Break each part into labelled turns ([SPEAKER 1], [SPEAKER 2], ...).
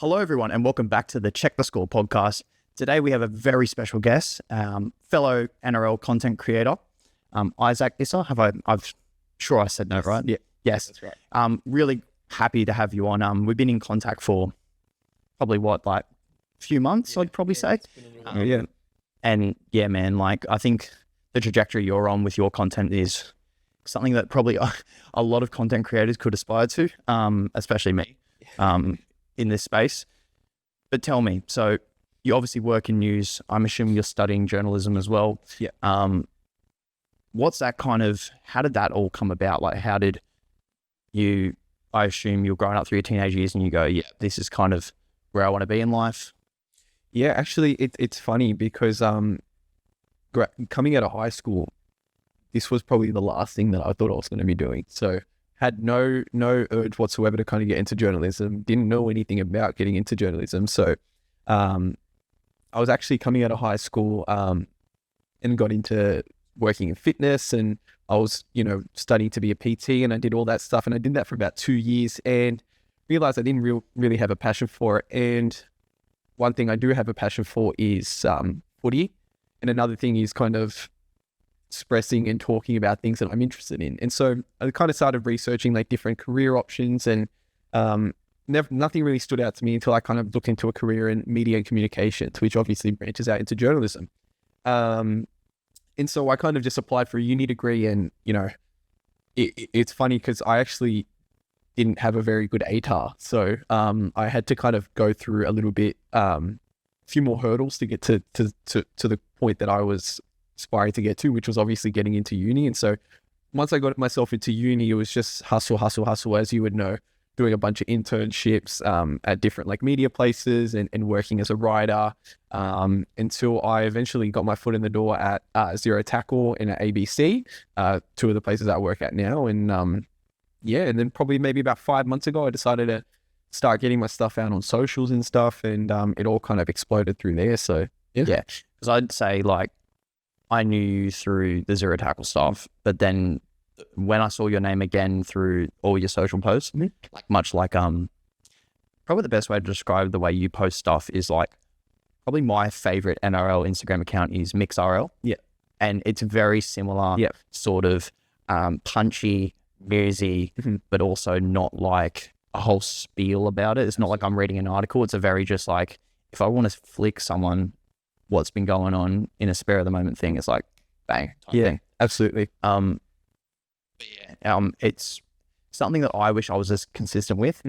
[SPEAKER 1] Hello, everyone, and welcome back to the Check the Score podcast. Today, we have a very special guest, fellow NRL content creator, Issac. Issa. I'm sure I said that right.
[SPEAKER 2] Yeah.
[SPEAKER 1] Yes.
[SPEAKER 2] That's right.
[SPEAKER 1] Really happy to have you on. We've been in contact for probably a few months, I'd probably say.
[SPEAKER 2] Yeah.
[SPEAKER 1] And yeah, man, I think the trajectory you're on with your content is something that probably a lot of content creators could aspire to, especially me. In this space. But tell me, so you obviously work in news. I'm assuming you're studying journalism as well.
[SPEAKER 2] Yeah.
[SPEAKER 1] What's that how did that all come about? How did I assume you're growing up through your teenage years and you go, yeah, this is kind of where I want to be in life?
[SPEAKER 2] Yeah, actually, it's funny because coming out of high school, this was probably the last thing that I thought I was going to be doing. So had no urge whatsoever to kind of get into journalism, didn't know anything about getting into journalism. So I was actually coming out of high school and got into working in fitness, and I was, studying to be a PT, and I did all that stuff, and I did that for about 2 years and realized I didn't really have a passion for it. And one thing I do have a passion for is footy, and another thing is kind of expressing and talking about things that I'm interested in. And so I kind of started researching different career options, and nothing really stood out to me until I kind of looked into a career in media and communications, which obviously branches out into journalism. And so I kind of just applied for a uni degree, and it's funny because I actually didn't have a very good ATAR, so I had to kind of go through a little bit, a few more hurdles to get to the point that I was aspiring to get to, which was obviously getting into uni. And so once I got myself into uni, it was just hustle, as you would know, doing a bunch of internships at different media places and working as a writer until I eventually got my foot in the door at Zero Tackle and at ABC, two of the places I work at now. And and then probably maybe about 5 months ago, I decided to start getting my stuff out on socials and stuff, and it all kind of exploded through there. So yeah,
[SPEAKER 1] because I'd say I knew you through the Zero Tackle stuff, but then when I saw your name again through all your social posts, probably the best way to describe the way you post stuff is probably my favorite NRL Instagram account is MixRL.
[SPEAKER 2] Yeah.
[SPEAKER 1] And it's very similar, sort of punchy, newsy, but also not a whole spiel about it. It's not like I'm reading an article. It's a very just if I want to flick someone what's been going on in a spare of the moment thing, it's bang. Thing.
[SPEAKER 2] Absolutely.
[SPEAKER 1] It's something that I wish I was as consistent with.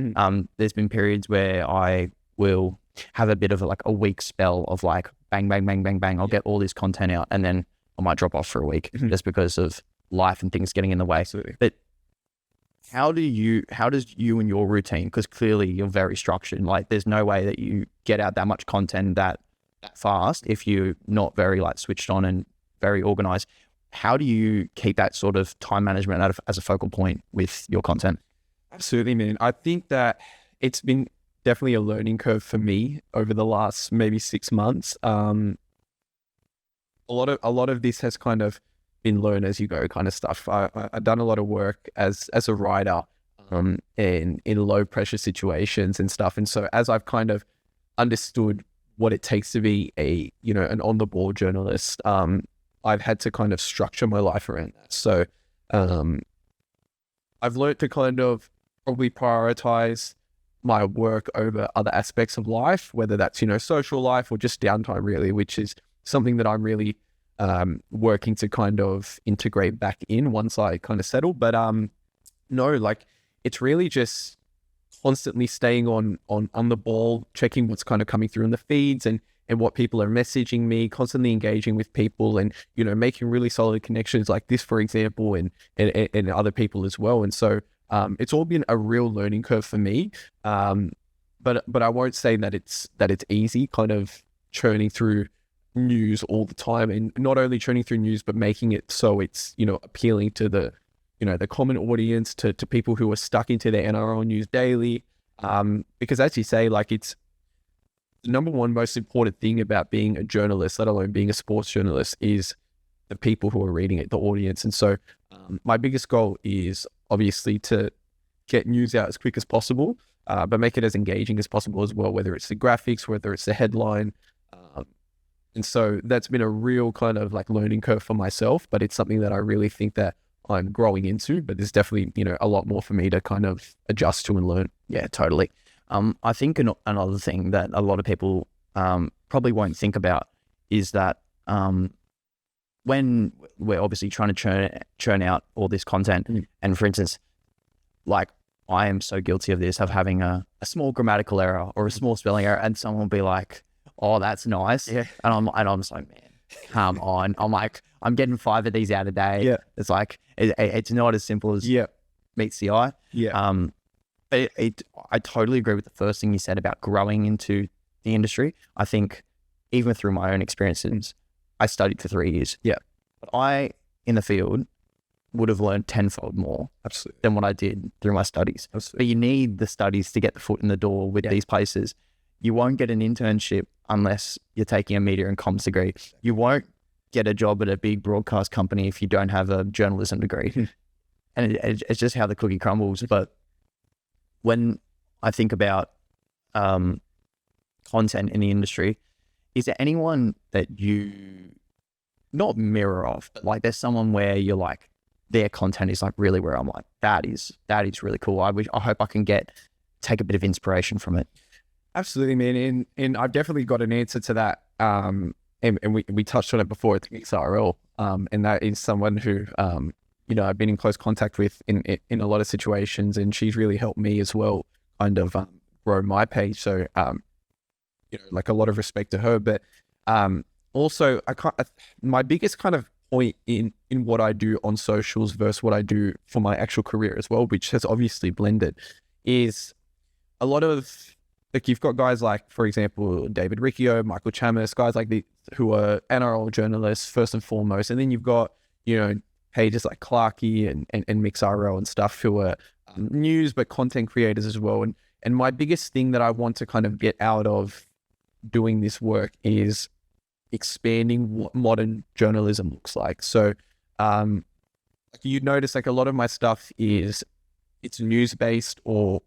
[SPEAKER 1] There's been periods where I will have a bit of a week spell of bang, bang, bang, bang, bang. I'll get all this content out, and then I might drop off for a week just because of life and things getting in the way.
[SPEAKER 2] Absolutely.
[SPEAKER 1] But how does you and your routine, because clearly you're very structured, there's no way that you get out that much content that fast if you're not very switched on and very organized. How do you keep that sort of time management as a focal point with your content?
[SPEAKER 2] Absolutely, man. I think that it's been definitely a learning curve for me over the last maybe 6 months. A lot of this has kind of been learn as you go kind of stuff. I've done a lot of work as a writer in low pressure situations and stuff. And so as I've kind of understood what it takes to be an on the ball journalist, I've had to kind of structure my life around that. So I've learned to kind of probably prioritize my work over other aspects of life, whether that's social life or just downtime really, which is something that I'm really working to kind of integrate back in once I kind of settle. But it's really just constantly staying on the ball, checking what's kind of coming through in the feeds and what people are messaging me, constantly engaging with people, and making really solid connections like this, for example, and other people as well. And so it's all been a real learning curve for me. But I won't say that it's easy, kind of churning through news all the time, and not only churning through news, but making it so it's appealing to the the common audience, to people who are stuck into their NRL news daily. Because as you say, it's the number one most important thing about being a journalist, let alone being a sports journalist, is the people who are reading it, the audience. And so my biggest goal is obviously to get news out as quick as possible. but make it as engaging as possible as well, whether it's the graphics, whether it's the headline. And so that's been a real kind of like learning curve for myself, but it's something that I really think that I'm growing into, but there's definitely, a lot more for me to kind of adjust to and learn.
[SPEAKER 1] Yeah, totally. I think another thing that a lot of people probably won't think about is that when we're obviously trying to churn out all this content, and for instance, like I am so guilty of this, of having a small grammatical error or a small spelling error, and someone will be like, "Oh, that's nice," and I'm just like, man, come on. I'm like, I'm getting 5 of these out a day.
[SPEAKER 2] Yeah,
[SPEAKER 1] it's like it's not as simple as meets the eye.
[SPEAKER 2] Yeah.
[SPEAKER 1] I totally agree with the first thing you said about growing into the industry. I think even through my own experiences, I studied for 3 years.
[SPEAKER 2] Yeah.
[SPEAKER 1] But I, in the field, would have learned tenfold more than what I did through my studies. But you need the studies to get the foot in the door with these places. You won't get an internship unless you're taking a media and comms degree. You won't get a job at a big broadcast company if you don't have a journalism degree. And it's just how the cookie crumbles. But when I think about content in the industry, is there anyone that you not mirror off, but like there's someone where you're like, their content is like really where I'm like, that is really cool. I hope I can take a bit of inspiration from it.
[SPEAKER 2] Absolutely, man. And I've definitely got an answer to that. And we touched on it before at the XRL. And that is someone who, I've been in close contact with in a lot of situations, and she's really helped me as well, kind of grow my page. So, like a lot of respect to her, but also my biggest kind of point in what I do on socials versus what I do for my actual career as well, which has obviously blended, is a lot of, like, you've got guys like, for example, David Riccio, Michael Chamis, guys like these who are NRL journalists first and foremost, and then you've got pages like Clarkey and MixRL and stuff who are news but content creators as well. And my biggest thing that I want to kind of get out of doing this work is expanding what modern journalism looks like. So you notice like a lot of my stuff it's news based or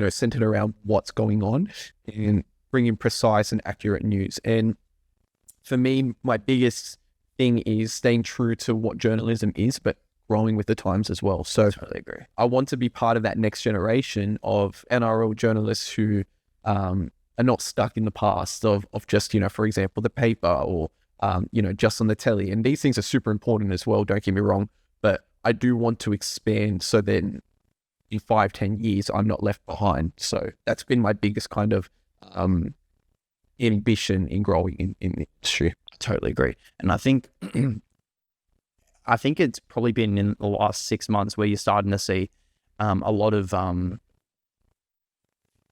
[SPEAKER 2] centered around what's going on and bringing precise and accurate news. And for me, my biggest thing is staying true to what journalism is, but growing with the times as well. So
[SPEAKER 1] totally agree.
[SPEAKER 2] I want to be part of that next generation of NRL journalists who are not stuck in the past of just, for example, the paper or, just on the telly. And these things are super important as well, don't get me wrong, but I do want to expand so then in 5-10 years, I'm not left behind. So that's been my biggest kind of ambition in growing in the industry.
[SPEAKER 1] I totally agree. And I think it's probably been in the last 6 months where you're starting to see a lot of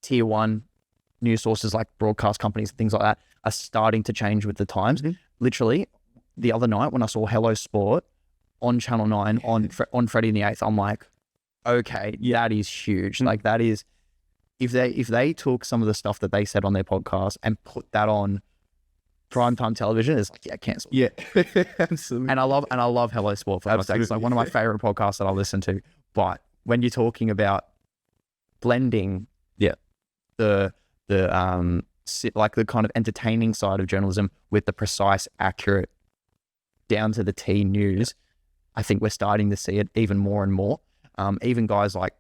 [SPEAKER 1] tier 1 news sources like broadcast companies and things like that are starting to change with the times. Literally, the other night when I saw Hello Sport on Channel 9 on Freddie and the 8th, I'm like, okay, that is huge. Like that is, if they took some of the stuff that they said on their podcast and put that on primetime television, it's like, cancel.
[SPEAKER 2] Yeah, absolutely.
[SPEAKER 1] And I love Hello Sport for that. It's like one of my favorite podcasts that I listen to. But when you're talking about blending, the like the kind of entertaining side of journalism with the precise, accurate, down to the T news, I think we're starting to see it even more and more. Even guys like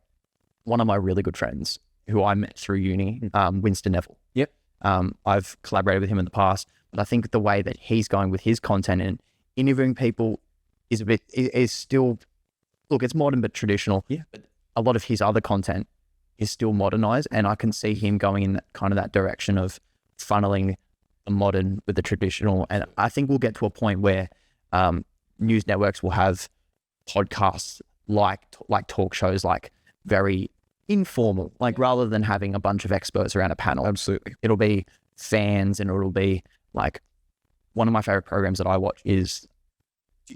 [SPEAKER 1] one of my really good friends who I met through uni, Winston Neville.
[SPEAKER 2] Yep.
[SPEAKER 1] I've collaborated with him in the past, but I think the way that he's going with his content and interviewing people is still, look, it's modern but traditional.
[SPEAKER 2] Yeah.
[SPEAKER 1] But a lot of his other content is still modernized, and I can see him going in that direction of funneling the modern with the traditional. And I think we'll get to a point where news networks will have podcasts like talk shows, like very informal, like rather than having a bunch of experts around a panel.
[SPEAKER 2] Absolutely.
[SPEAKER 1] It'll be fans, and it'll be like, one of my favorite programs that I watch is,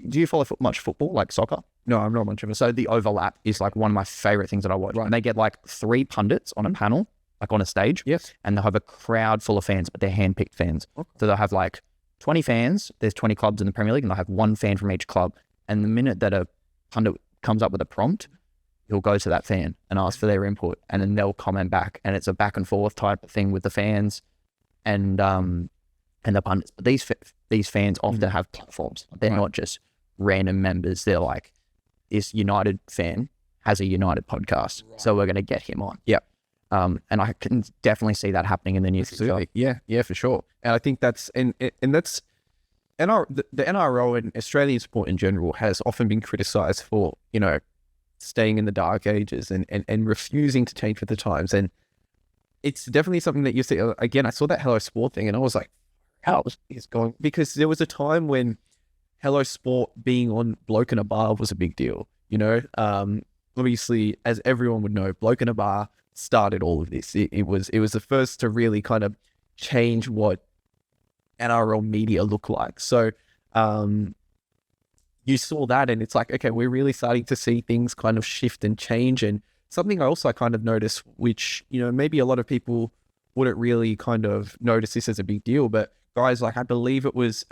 [SPEAKER 1] do you follow much football, like soccer?
[SPEAKER 2] No, I'm not much of a.
[SPEAKER 1] So The Overlap is like one of my favorite things that I watch. Right. And they get like 3 pundits on a panel, like on a stage.
[SPEAKER 2] Yes.
[SPEAKER 1] And they'll have a crowd full of fans, but they're handpicked fans. Okay. So they'll have like 20 fans. There's 20 clubs in the Premier League, and they'll have 1 fan from each club. And the minute that a pundit comes up with a prompt, he'll go to that fan and ask for their input, and then they'll comment back, and it's a back and forth type of thing with the fans and the pundits. But these fans often have platforms. They're not just random members. They're like, this United fan has a United podcast, so we're going to get him on.
[SPEAKER 2] Yeah.
[SPEAKER 1] And I can definitely see that happening in the near future.
[SPEAKER 2] Yeah, for sure. And I think that's and that's the NRL and Australian sport in general has often been criticised for, you know, staying in the dark ages and refusing to change with the times. And it's definitely something that you see. Again, I saw that Hello Sport thing and I was like, how is going? Because there was a time when Hello Sport being on Bloke in a Bar was a big deal, you know? Obviously, as everyone would know, Bloke in a Bar started all of this. It was the first to really kind of change what NRL media looked like. So you saw that and it's like, okay, we're really starting to see things kind of shift and change. And something I also kind of noticed, which, you know, maybe a lot of people wouldn't really kind of notice this as a big deal, but guys, like I believe it was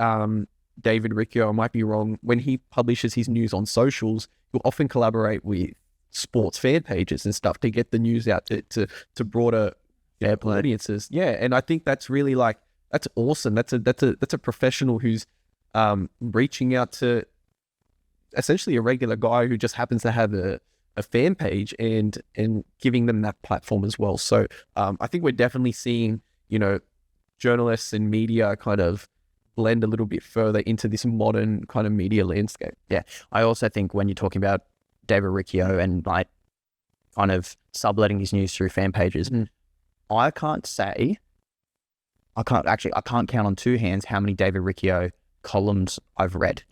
[SPEAKER 2] David Riccio, I might be wrong, when he publishes his news on socials, he'll often collaborate with sports fan pages and stuff to get the news out to broader audiences. Yeah, and I think that's really like, that's awesome. That's a professional who's reaching out to essentially a regular guy who just happens to have a fan page and giving them that platform as well. So I think we're definitely seeing, you know, journalists and media kind of blend a little bit further into this modern kind of media landscape.
[SPEAKER 1] Yeah. I also think when you're talking about David Riccio and like kind of subletting his news through fan pages, I can't count on two hands how many David Riccio columns I've read.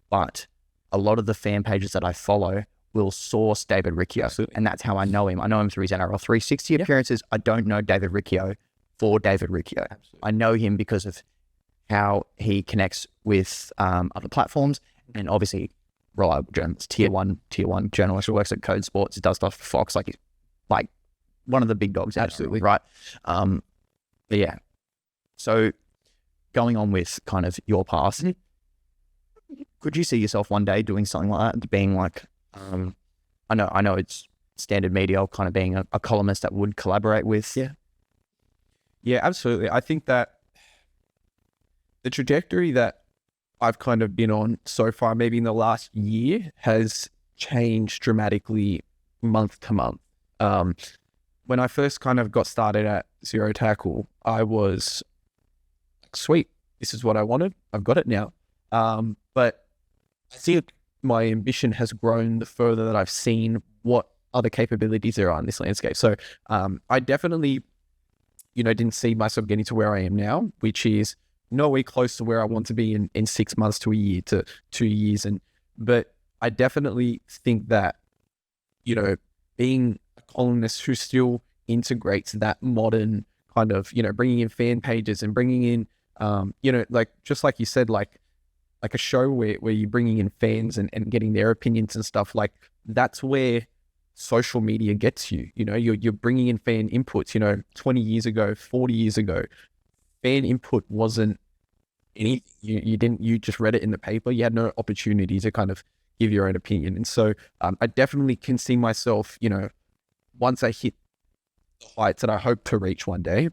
[SPEAKER 1] But a lot of the fan pages that I follow will source David Riccio. Absolutely. And that's how I know him. I know him through his NRL 360 appearances. I don't know David Riccio for David Riccio. Absolutely. I know him because of how he connects with other platforms and obviously reliable journalist, tier one journalist who works at Code Sports, does stuff for Fox, like one of the big dogs.
[SPEAKER 2] Absolutely.
[SPEAKER 1] Right. But yeah. So going on with kind of your past, could you see yourself one day doing something like that, being like, I know it's standard media, kind of being a columnist that would collaborate with?
[SPEAKER 2] Yeah, absolutely. I think that the trajectory that I've kind of been on so far, maybe in the last year, has changed dramatically month to month. When I first kind of got started at Zero Tackle, I was like, sweet, this is what I wanted. I've got it now. But I think my ambition has grown the further that I've seen what other capabilities there are in this landscape. So I definitely, you know, didn't see myself getting to where I am now, which is nowhere close to where I want to be in 6 months to a year to 2 years. But I definitely think that, you know, being a columnist who still integrates that modern kind of, you know, bringing in fan pages and bringing in, you know, like, just like you said, like a show where you're bringing in fans and getting their opinions and stuff, like that's where social media gets you. You know, you're bringing in fan inputs. You know, 20 years ago, 40 years ago, fan input wasn't any, you just read it in the paper. You had no opportunity to kind of give your own opinion. And so I definitely can see myself, you know, once I hit the heights that I hope to reach one day,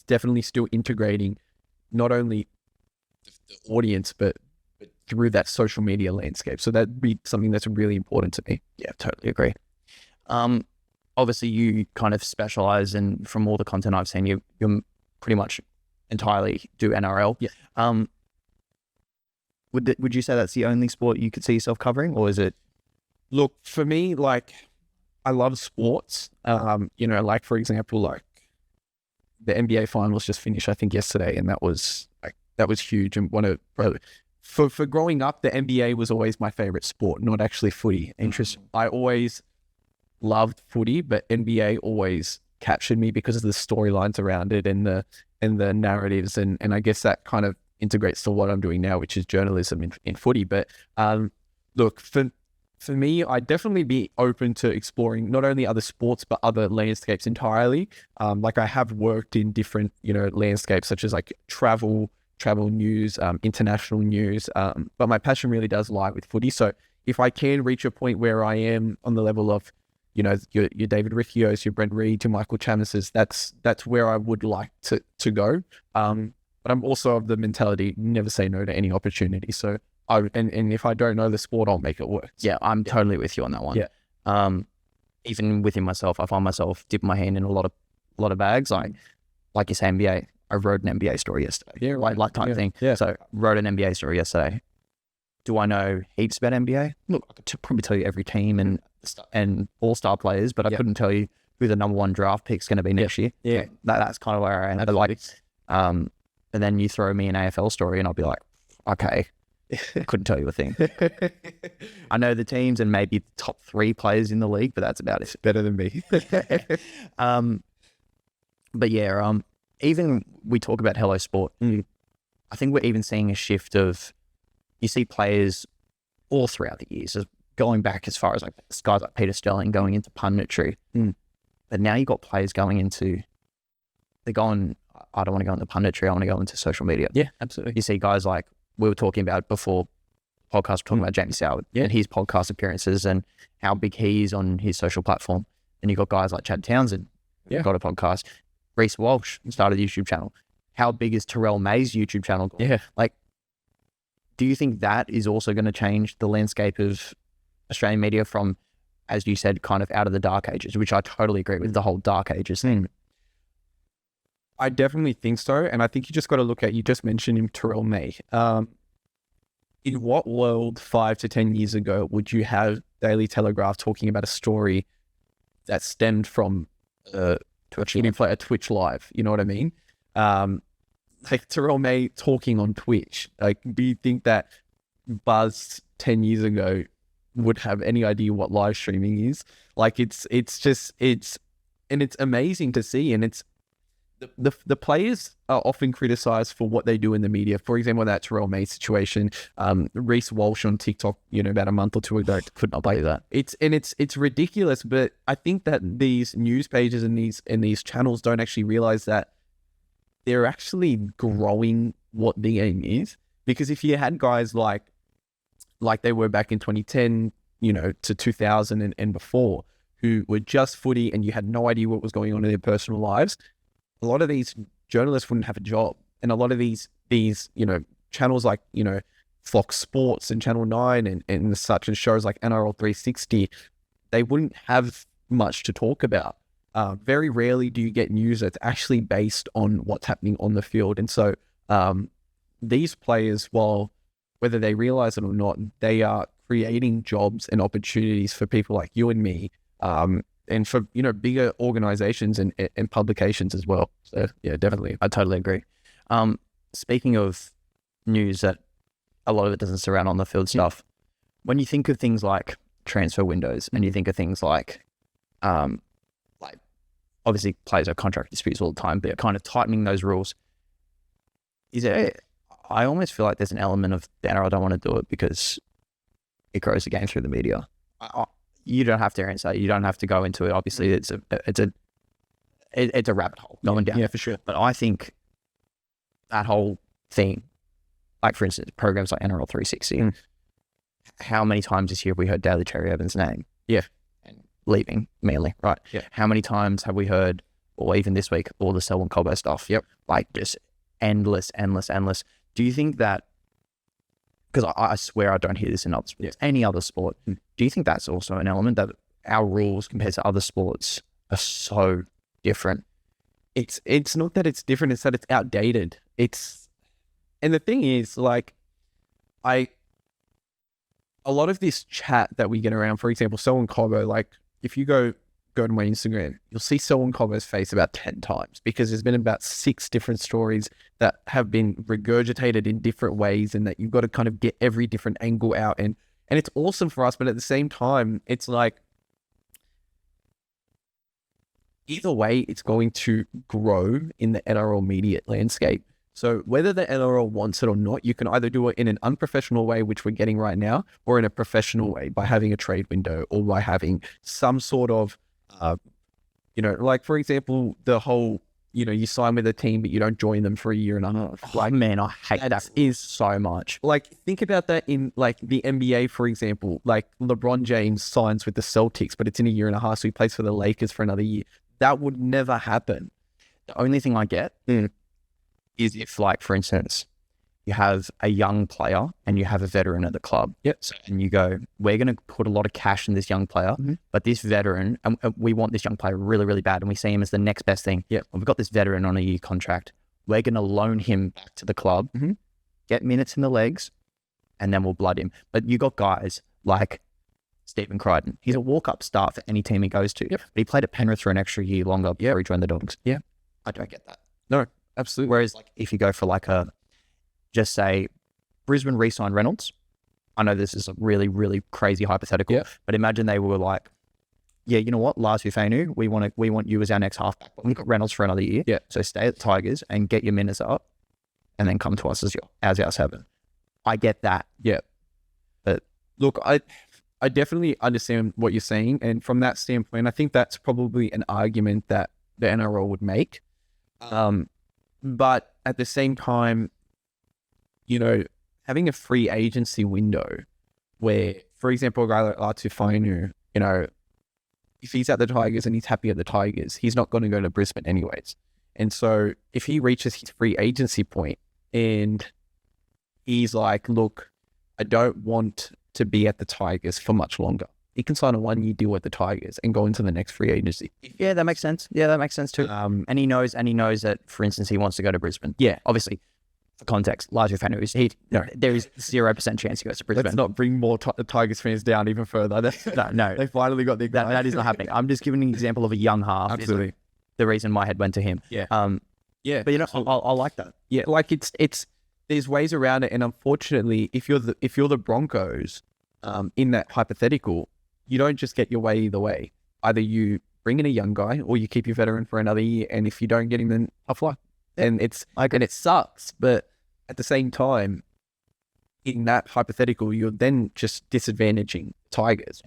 [SPEAKER 2] definitely still integrating not only the audience, but through that social media landscape. So that'd be something that's really important to me.
[SPEAKER 1] Yeah, totally agree. Obviously you kind of specialize in, from all the content I've seen, you're pretty much entirely do NRL.
[SPEAKER 2] Yeah.
[SPEAKER 1] Would you say that's the only sport you could see yourself covering, or is it?
[SPEAKER 2] Look, for me, like, I love sports. You know, like, for example, like the NBA finals just finished, I think, yesterday, and that was huge. And for growing up, the NBA was always my favorite sport, not actually footy. Interesting. I always loved footy, but NBA always captured me because of the storylines around it and the narratives, and I guess that kind of integrates to what I'm doing now, which is journalism in footy. But look, for me, I'd definitely be open to exploring not only other sports but other landscapes entirely. Like, I have worked in different, you know, landscapes such as like travel news, international news. But my passion really does lie with footy. So if I can reach a point where I am on the level of, you know, your David Riccios, your Brent Reed, your Michael Chamises, that's where I would like to go. But I'm also of the mentality, never say no to any opportunity. So and if I don't know the sport, I'll make it work.
[SPEAKER 1] Yeah, I'm totally with you on that one.
[SPEAKER 2] Yeah.
[SPEAKER 1] Even within myself, I find myself dipping my hand in a lot of bags. Like you say, NBA. I wrote an NBA story yesterday.
[SPEAKER 2] Yeah, right.
[SPEAKER 1] Like type thing.
[SPEAKER 2] Yeah.
[SPEAKER 1] So wrote an NBA story yesterday. Do I know heaps about NBA? Look, I could probably tell you every team and all-star players, but I couldn't tell you who the number 1 draft pick's going to be next year.
[SPEAKER 2] Yeah.
[SPEAKER 1] So that's kind of where I am. But like, and then you throw me an AFL story and I'll be like, okay, couldn't tell you a thing. I know the teams and maybe the top 3 players in the league, but that's about it.
[SPEAKER 2] Better than me.
[SPEAKER 1] But yeah, even we talk about Hello Sport. I think we're even seeing a shift of, you see players all throughout the years, going back as far as like guys like Peter Sterling going into punditry. But now you've got players going into, they're going, I don't want to go into punditry, I want to go into social media.
[SPEAKER 2] Yeah, absolutely.
[SPEAKER 1] You see guys like, we were talking about before podcast, we're talking about Jamie Soward and his podcast appearances and how big he is on his social platform. And you've got guys like Chad Townsend, who've got a podcast. Reece Walsh started a YouTube channel. How big is Terrell May's YouTube channel?
[SPEAKER 2] Yeah.
[SPEAKER 1] Like, do you think that is also going to change the landscape of Australian media from, as you said, kind of out of the dark ages, which I totally agree with, the whole dark ages thing?
[SPEAKER 2] I definitely think so. And I think you just got to look at, you just mentioned him, Terrell May. In what world 5 to 10 years ago would you have Daily Telegraph talking about a story that stemmed from a Twitch live? You know what I mean? Like Terrell May talking on Twitch. Like, do you think that Buzz 10 years ago would have any idea what live streaming is? Like, it's amazing to see. And it's, the players are often criticized for what they do in the media. For example, that Terrell May situation, Reece Walsh on TikTok, you know, about a month or 2 ago,
[SPEAKER 1] Could not believe that.
[SPEAKER 2] It's ridiculous. But I think that these news pages and these channels don't actually realize that they're actually growing what the game is. Because if you had guys like they were back in 2010, you know, to 2000 and before, who were just footy and you had no idea what was going on in their personal lives, a lot of these journalists wouldn't have a job. And a lot of these, you know, channels like, you know, Fox Sports and Channel 9 and such, and shows like NRL 360, they wouldn't have much to talk about. Very rarely do you get news that's actually based on what's happening on the field. And so these players, whether they realize it or not, they are creating jobs and opportunities for people like you and me, and for, you know, bigger organizations and publications as well. So yeah, definitely.
[SPEAKER 1] I totally agree. Speaking of news that a lot of it doesn't surround on the field stuff, when you think of things like transfer windows and you think of things like obviously players have contract disputes all the time, but kind of tightening those rules, I almost feel like there's an element of the NRL don't want to do it because it grows the game through the media. You don't have to answer. You don't have to go into it. Obviously, it's a rabbit hole going down.
[SPEAKER 2] Yeah, for sure.
[SPEAKER 1] But I think that whole thing, like for instance, programs like NRL 360, how many times this year have we heard Daly Cherry Evans' name?
[SPEAKER 2] Yeah.
[SPEAKER 1] And leaving Manly, right?
[SPEAKER 2] Yeah.
[SPEAKER 1] How many times have we heard, or even this week, all the Selwyn Cobbo stuff?
[SPEAKER 2] Yep.
[SPEAKER 1] Like just endless. Do you think that, because I swear I don't hear this in other sports, any other sport, do you think that's also an element that our rules compared to other sports are so different?
[SPEAKER 2] It's not that it's different, it's that it's outdated. And the thing is, like, a lot of this chat that we get around, for example, Selwyn Cobbo, like, if you go to my Instagram, you'll see Selwyn Cobbo's face about 10 times because there's been about 6 different stories that have been regurgitated in different ways, and that you've got to kind of get every different angle out. And it's awesome for us, but at the same time, it's like, either way, it's going to grow in the NRL media landscape. So whether the NRL wants it or not, you can either do it in an unprofessional way, which we're getting right now, or in a professional way by having a trade window or by having some sort of, you know, like, for example, the whole you sign with a team, but you don't join them for a year and a half.
[SPEAKER 1] Like, man, I hate that is so much.
[SPEAKER 2] Like, think about that in like the NBA, for example. Like LeBron James signs with the Celtics, but it's in a year and a half, so he plays for the Lakers for another year. That would never happen.
[SPEAKER 1] The only thing I get is if, like, for instance, you have a young player and you have a veteran at the club.
[SPEAKER 2] Yep.
[SPEAKER 1] And you go, we're going to put a lot of cash in this young player, but this veteran, and we want this young player really, really bad, and we see him as the next best thing.
[SPEAKER 2] Yep.
[SPEAKER 1] We've got this veteran on a year contract. We're going to loan him back to the club, get minutes in the legs, and then we'll blood him. But you got guys like Stephen Crichton. He's a walk-up start for any team he goes to.
[SPEAKER 2] Yep.
[SPEAKER 1] But he played at Penrith for an extra year longer before he joined the Dogs.
[SPEAKER 2] Yeah.
[SPEAKER 1] I don't get that.
[SPEAKER 2] No, absolutely.
[SPEAKER 1] Whereas, like, if you go for like just say Brisbane re-signed Reynolds. I know this is a really, really crazy hypothetical, but imagine they were like, yeah, you know what, Lars Ufenu, we want you as our next halfback, but we've got Reynolds for another year.
[SPEAKER 2] Yeah.
[SPEAKER 1] So stay at the Tigers and get your minutes up, and then come to us as our 7. I get that.
[SPEAKER 2] Yeah.
[SPEAKER 1] But
[SPEAKER 2] look, I definitely understand what you're saying, and from that standpoint, I think that's probably an argument that the NRL would make. But at the same time, having a free agency window where, for example, a guy like Latufanu, if he's at the Tigers and he's happy at the Tigers, he's not going to go to Brisbane anyways. And so if he reaches his free agency point and he's like, look, I don't want to be at the Tigers for much longer, he can sign a 1-year deal with the Tigers and go into the next free agency.
[SPEAKER 1] Yeah, that makes sense. Yeah, that makes sense too. And he knows that, for instance, he wants to go to Brisbane.
[SPEAKER 2] Yeah.
[SPEAKER 1] Obviously, for context, Lars Ufenu, there is 0% chance he goes to Brisbane.
[SPEAKER 2] Let's not bring more Tigers fans down even further.
[SPEAKER 1] No.
[SPEAKER 2] They finally got the guy.
[SPEAKER 1] That is not happening. I'm just giving an example of a young half.
[SPEAKER 2] Absolutely.
[SPEAKER 1] The reason my head went to him.
[SPEAKER 2] Yeah.
[SPEAKER 1] Yeah. But I like that.
[SPEAKER 2] Yeah, like it's there's ways around it, and unfortunately, if you're the Broncos, in that hypothetical, you don't just get your way either way. Either you bring in a young guy, or you keep your veteran for another year, and if you don't get him, then tough luck. And and it sucks, but at the same time, in that hypothetical, you're then just disadvantaging Tigers,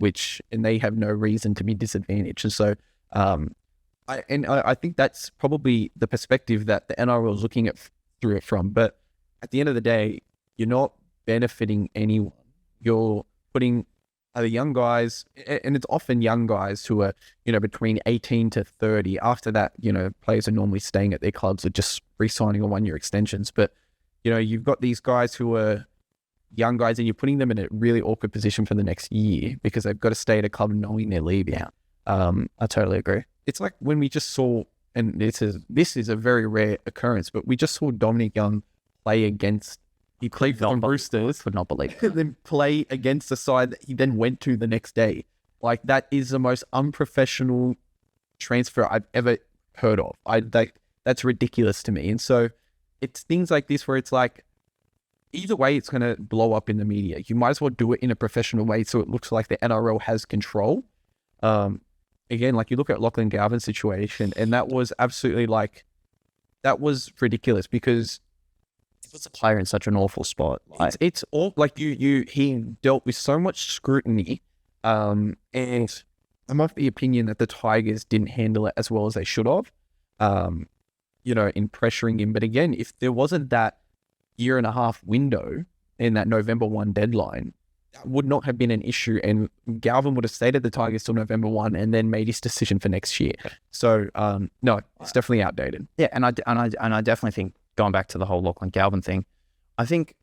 [SPEAKER 2] and they have no reason to be disadvantaged. And so, I think that's probably the perspective that the NRL is looking at through it from. But at the end of the day, you're not benefiting anyone. You're putting other young guys, and it's often young guys who are, between 18 to 30. After that, players are normally staying at their clubs or just re-signing on 1-year extensions. But, you've got these guys who are young guys, and you're putting them in a really awkward position for the next year because they've got to stay at a club knowing they're leaving.
[SPEAKER 1] Yeah. I totally agree.
[SPEAKER 2] It's like when we just saw, and this is a very rare occurrence, but we just saw Dominic Young play against, he played for the Roosters,
[SPEAKER 1] Could not believe it.
[SPEAKER 2] and then play against the side that he then went to the next day. Like, that is the most unprofessional transfer I've ever heard of. That's ridiculous to me. And so it's things like this where it's like, either way, it's going to blow up in the media. You might as well do it in a professional way so it looks like the NRL has control. Again, like you look at Lachlan Galvin's situation, and that was absolutely that was ridiculous because
[SPEAKER 1] It puts a player in such an awful spot.
[SPEAKER 2] it's all like he dealt with so much scrutiny, and I'm of the opinion that the Tigers didn't handle it as well as they should have, in pressuring him. But again, if there wasn't that year and a half window in that November 1 deadline, that would not have been an issue, and Galvin would have stayed at the Tigers till November 1 and then made his decision for next year. So no, it's definitely outdated.
[SPEAKER 1] Yeah, and I definitely think, going back to the whole Lachlan Galvin thing, I think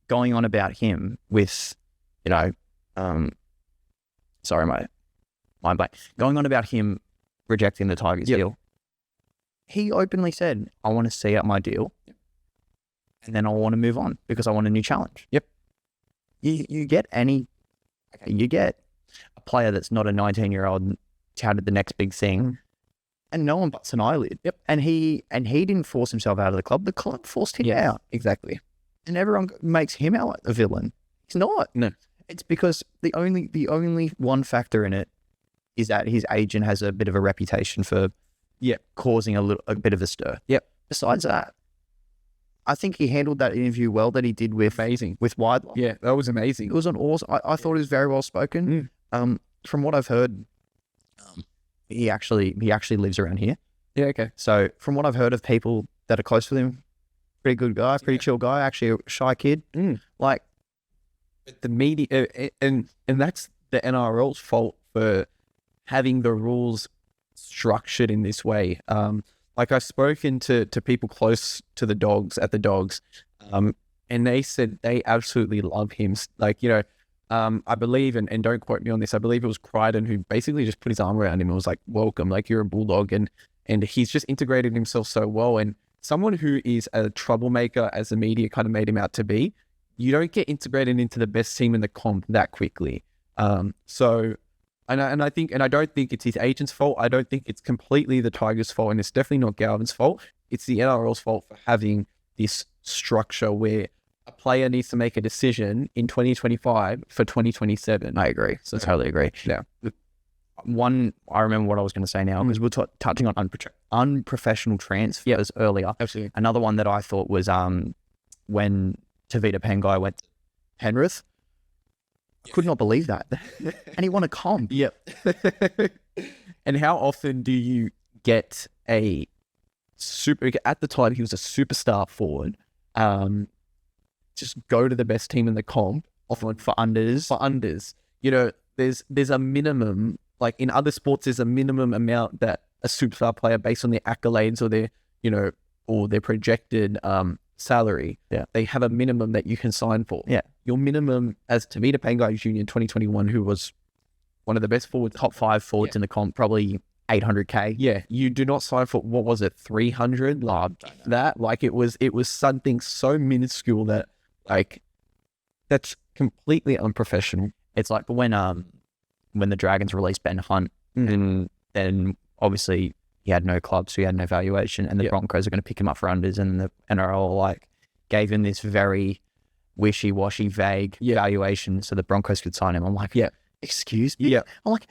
[SPEAKER 1] going on about him with, sorry, my mind blank, going on about him rejecting the Tigers deal, he openly said, I want to see out my deal, and then I want to move on because I want a new challenge.
[SPEAKER 2] Yep.
[SPEAKER 1] You get a player that's not a 19-year-old touted the next big thing, and no one butts an eyelid.
[SPEAKER 2] Yep.
[SPEAKER 1] And he didn't force himself out of the club. The club forced him out.
[SPEAKER 2] Exactly.
[SPEAKER 1] And everyone makes him out a villain. He's not.
[SPEAKER 2] No.
[SPEAKER 1] It's because the only one factor in it is that his agent has a bit of a reputation for causing a bit of a stir.
[SPEAKER 2] Yep.
[SPEAKER 1] Besides that, I think he handled that interview well that he did with Widler.
[SPEAKER 2] Yeah, that was amazing.
[SPEAKER 1] It was an awesome. I thought it was very well spoken. From what I've heard, he actually lives around here.
[SPEAKER 2] Yeah, okay.
[SPEAKER 1] So from what I've heard of people that are close with him, pretty good guy, pretty chill guy, actually a shy kid. Like
[SPEAKER 2] The media, and that's the NRL's fault for having the rules structured in this way. Like I've spoken to people close to the Dogs at the Dogs, and they said they absolutely love him. Like, you know, I believe, and don't quote me on this, I believe it was Crichton who basically just put his arm around him and was like, welcome, like you're a Bulldog. And he's just integrated himself so well. And someone who is a troublemaker, as the media kind of made him out to be, you don't get integrated into the best team in the comp that quickly. So, and I don't think it's his agent's fault. I don't think it's completely the Tigers' fault, and it's definitely not Galvin's fault. It's the NRL's fault for having this structure where a player needs to make a decision in 2025 for 2027.
[SPEAKER 1] I agree. So I totally agree.
[SPEAKER 2] Yeah.
[SPEAKER 1] I remember what I was going to say now, because we're touching on unprofessional transfers earlier.
[SPEAKER 2] Absolutely.
[SPEAKER 1] Another one that I thought was when Tavita Pangai went to Penrith. I could not believe that. And he won a comp.
[SPEAKER 2] Yep. And how often do you get a at the time he was a superstar forward, just go to the best team in the comp, often for unders. You know, there's a minimum, like in other sports, there's a minimum amount that a superstar player, based on their accolades or their, you know, or their projected salary, they have a minimum that you can sign for.
[SPEAKER 1] Yeah.
[SPEAKER 2] Your minimum, as Tavita Pangai Jr. in 2021, who was one of the best forwards,
[SPEAKER 1] Top 5 forwards in the comp, probably 800K.
[SPEAKER 2] Yeah, you do not sign for, what was it, 300? That, like, it was something so minuscule that, like, that's completely unprofessional.
[SPEAKER 1] It's like when the Dragons released Ben Hunt, and then obviously he had no club, so he had no valuation, and the Broncos are going to pick him up for unders, and the NRL like gave him this very wishy-washy, vague valuation so the Broncos could sign him. I'm like, excuse me?
[SPEAKER 2] Yeah.
[SPEAKER 1] I'm like,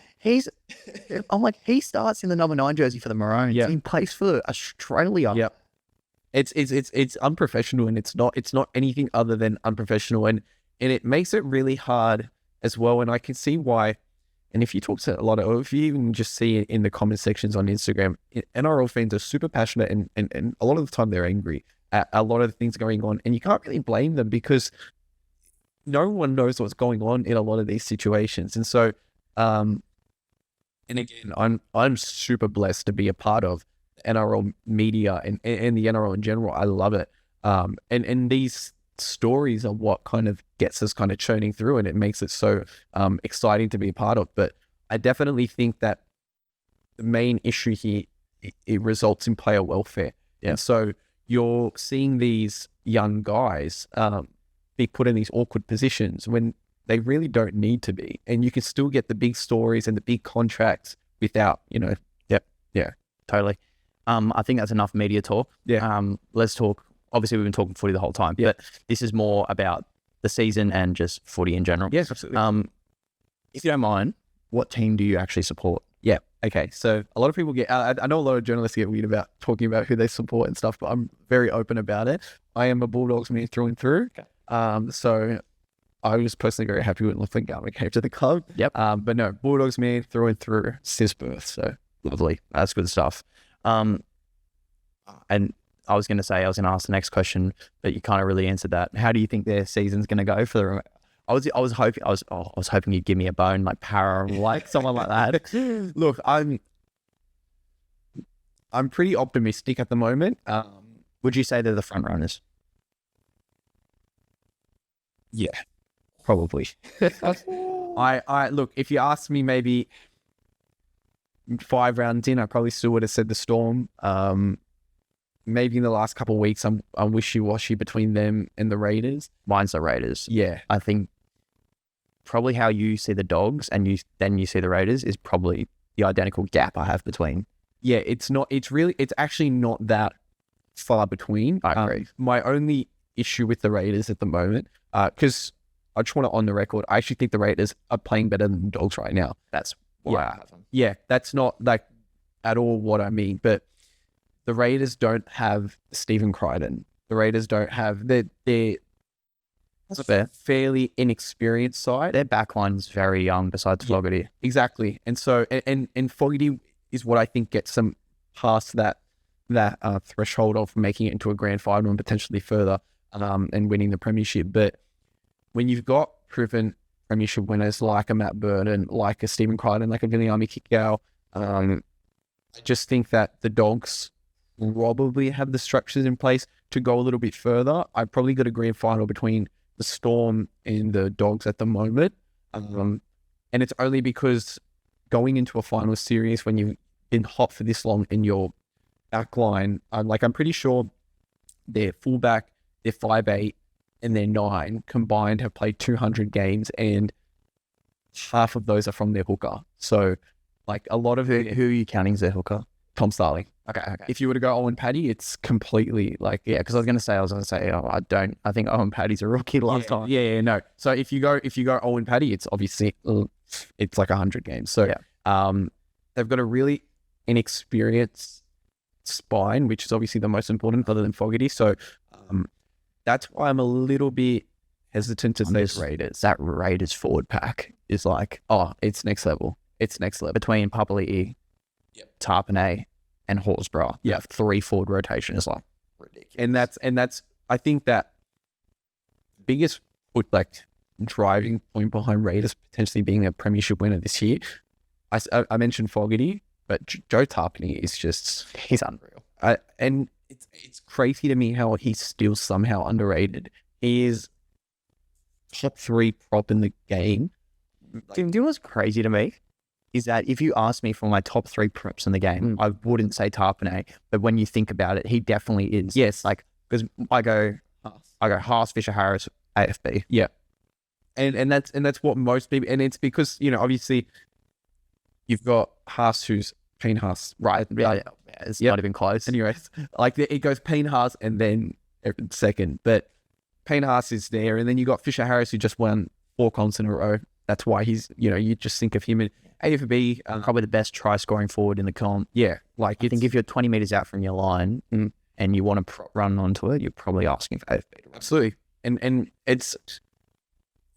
[SPEAKER 1] he starts in the number 9 jersey for the Maroons. He plays for Australia.
[SPEAKER 2] Yep. It's unprofessional, and it's not anything other than unprofessional, and it makes it really hard as well. And I can see why. And if you talk to a lot of, or if you even just see it in the comment sections on Instagram, NRL fans are super passionate, and a lot of the time they're angry at a lot of the things going on, and you can't really blame them because no one knows what's going on in a lot of these situations. And so, and again, I'm super blessed to be a part of NRL media and the NRL in general. I love it. And these stories are what kind of gets us kind of churning through, and it makes it so exciting to be a part of. But I definitely think that the main issue here, it results in player welfare. And so you're seeing these young guys be put in these awkward positions when they really don't need to be, and you can still get the big stories and the big contracts without, you know.
[SPEAKER 1] Totally. I think that's enough media talk. Let's talk. Obviously, we've been talking footy the whole time, but this is more about the season and just footy in general.
[SPEAKER 2] Yes, absolutely.
[SPEAKER 1] If you don't mind, what team do you actually support?
[SPEAKER 2] Yeah. Okay. So a lot of people get, I know a lot of journalists get weird about talking about who they support and stuff, but I'm very open about it. I am a Bulldogs man through and through.
[SPEAKER 1] Okay.
[SPEAKER 2] So I was personally very happy when Lachlan Garman came to the club.
[SPEAKER 1] Yep.
[SPEAKER 2] But no, Bulldogs man through and through since birth. So
[SPEAKER 1] lovely. That's good stuff. And I was going to ask the next question, but you kind of really answered that. How do you think their season's going to go for the? I was hoping you'd give me a bone, like Para, like someone like that.
[SPEAKER 2] Look, I'm pretty optimistic at the moment.
[SPEAKER 1] Would you say they're the front runners?
[SPEAKER 2] Yeah, probably. I look, if you asked me maybe 5 rounds in, I probably still would have said the Storm. Maybe in the last couple of weeks, I'm wishy-washy between them and the Raiders.
[SPEAKER 1] Mine's the Raiders.
[SPEAKER 2] Yeah.
[SPEAKER 1] I think probably how you see the Dogs and you see the Raiders is probably the identical gap I have between.
[SPEAKER 2] Yeah, it's actually not that far between.
[SPEAKER 1] I agree.
[SPEAKER 2] My only issue with the Raiders at the moment, because I just want to on the record, I actually think the Raiders are playing better than the Dogs right now.
[SPEAKER 1] That's why I have them.
[SPEAKER 2] Yeah, that's not like at all what I mean, but the Raiders don't have Stephen Crichton. The Raiders don't have they're fairly inexperienced side.
[SPEAKER 1] Their backline's very young besides Fogarty.
[SPEAKER 2] Exactly. And so and Fogarty is what I think gets them past that threshold of making it into a grand final and potentially further, and winning the premiership. But when you've got proven premiership winners like a Matt Burton, like a Stephen Crichton, like a Viliami Kikau, I just think that the Dogs probably have the structures in place to go a little bit further. I've probably got a grand final between the Storm and the Dogs at the moment. And it's only because going into a final series when you've been hot for this long in your back line, I'm pretty sure their fullback, their 5'8", and their 9 combined have played 200 games, and half of those are from their hooker. So, like, a lot of
[SPEAKER 1] Who are you counting as their hooker?
[SPEAKER 2] Tom Starling.
[SPEAKER 1] Okay.
[SPEAKER 2] If you were to go Owen Paddy, it's completely like,
[SPEAKER 1] Yeah, because I was going to say, I think Owen Paddy's a rookie last time.
[SPEAKER 2] Yeah, no. So if you go Owen Paddy, it's obviously it's like 100 games. So they've got a really inexperienced spine, which is obviously the most important, other than Fogarty. So that's why I'm a little bit hesitant to say Raiders.
[SPEAKER 1] That Raiders forward pack is like,
[SPEAKER 2] it's next level. It's next level.
[SPEAKER 1] Between Papali'i, Tarpanay, and Horsburgh.
[SPEAKER 2] Yeah,
[SPEAKER 1] 3 forward rotation is like ridiculous.
[SPEAKER 2] And that's I think that biggest driving point behind Raiders potentially being a premiership winner this year. I mentioned Fogarty, but Joe Tarpanay is he's unreal. And it's crazy to me how he's still somehow underrated. He is top 3 prop in the game.
[SPEAKER 1] Do you know what's crazy to me? Is that if you ask me for my top 3 props in the game, I wouldn't say Tarpanay, but when you think about it, he definitely is.
[SPEAKER 2] Yes.
[SPEAKER 1] Like, because I go Haas, Fisher Harris, AFB.
[SPEAKER 2] Yeah. And that's what most people, and it's because, obviously you've got Haas, who's Payne Haas, right?
[SPEAKER 1] Yeah. It's not even close.
[SPEAKER 2] Anyways, like it goes Payne Haas and then second, but Payne Haas is there, and then you got Fisher Harris, who just won 4 comps in a row. That's why he's, you just think of him. And AFB,
[SPEAKER 1] probably the best try scoring forward in the comp.
[SPEAKER 2] Yeah.
[SPEAKER 1] Like, I think if you're 20 meters out from your line and you want to run onto it, you're probably asking for AFB to run.
[SPEAKER 2] Absolutely. And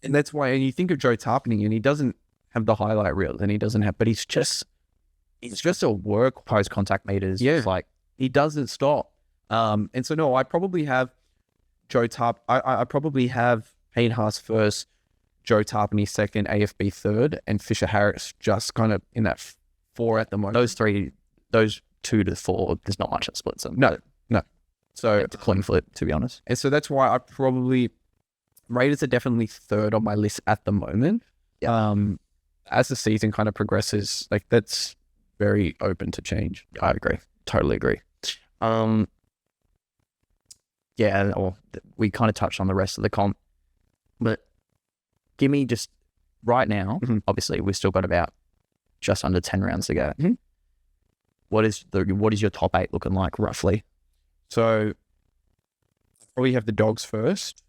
[SPEAKER 2] that's why, and you think of Joe Tarpanay, and he doesn't have the highlight reels, and he doesn't have, but he's just a work
[SPEAKER 1] Post contact meters.
[SPEAKER 2] Yeah.
[SPEAKER 1] Like,
[SPEAKER 2] he doesn't stop. And so, no, I probably have I probably have Payne Haas first, Joe Tarpanay second, AFB third, and Fisher Harris just kind of in that 4 at the moment.
[SPEAKER 1] Those 2 to 4, there's not much that splits them.
[SPEAKER 2] No. So
[SPEAKER 1] it's a coin flip, to be honest.
[SPEAKER 2] And so that's why Raiders are definitely 3rd on my list at the moment.
[SPEAKER 1] Yeah.
[SPEAKER 2] As the season kind of progresses, like, that's very open to change.
[SPEAKER 1] I agree. Totally agree. We kind of touched on the rest of the comp, but give me just right now, obviously we've still got about just under 10 rounds to go. What is your top 8 looking like roughly?
[SPEAKER 2] So I probably have the Dogs first.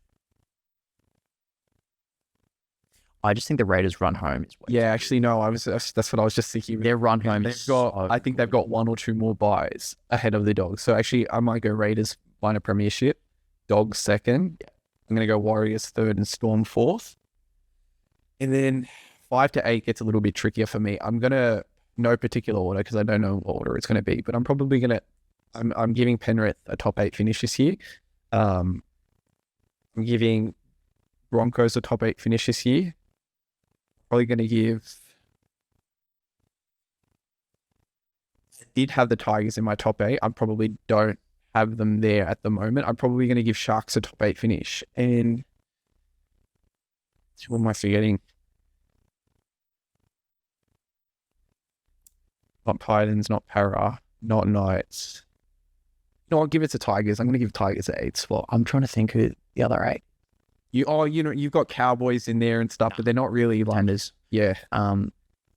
[SPEAKER 1] I just think the Raiders run home is
[SPEAKER 2] Yeah, actually, no, that's what I was just thinking.
[SPEAKER 1] Their run home
[SPEAKER 2] I think they've got 1 or 2 more buys ahead of the Dogs. So actually, I might go Raiders, find a premiership, Dogs second.
[SPEAKER 1] Yeah.
[SPEAKER 2] I'm going to go Warriors third and Storm fourth. And then 5 to 8 gets a little bit trickier for me. I'm going to, no particular order because I don't know what order it's going to be, but I'm probably going to, I'm giving Penrith a top 8 finish this year. I'm giving Broncos a top 8 finish this year. Probably going to give, I did have the Tigers in my top 8. I probably don't have them there at the moment. I'm probably going to give Sharks a top 8 finish. And what am I forgetting? Not Titans, not Para, not Knights. No, I'll give it to Tigers. I'm going to give Tigers an 8 spot.
[SPEAKER 1] I'm trying to think who the other 8.
[SPEAKER 2] You've got Cowboys in there and stuff, but they're not really
[SPEAKER 1] Landers.
[SPEAKER 2] Yeah.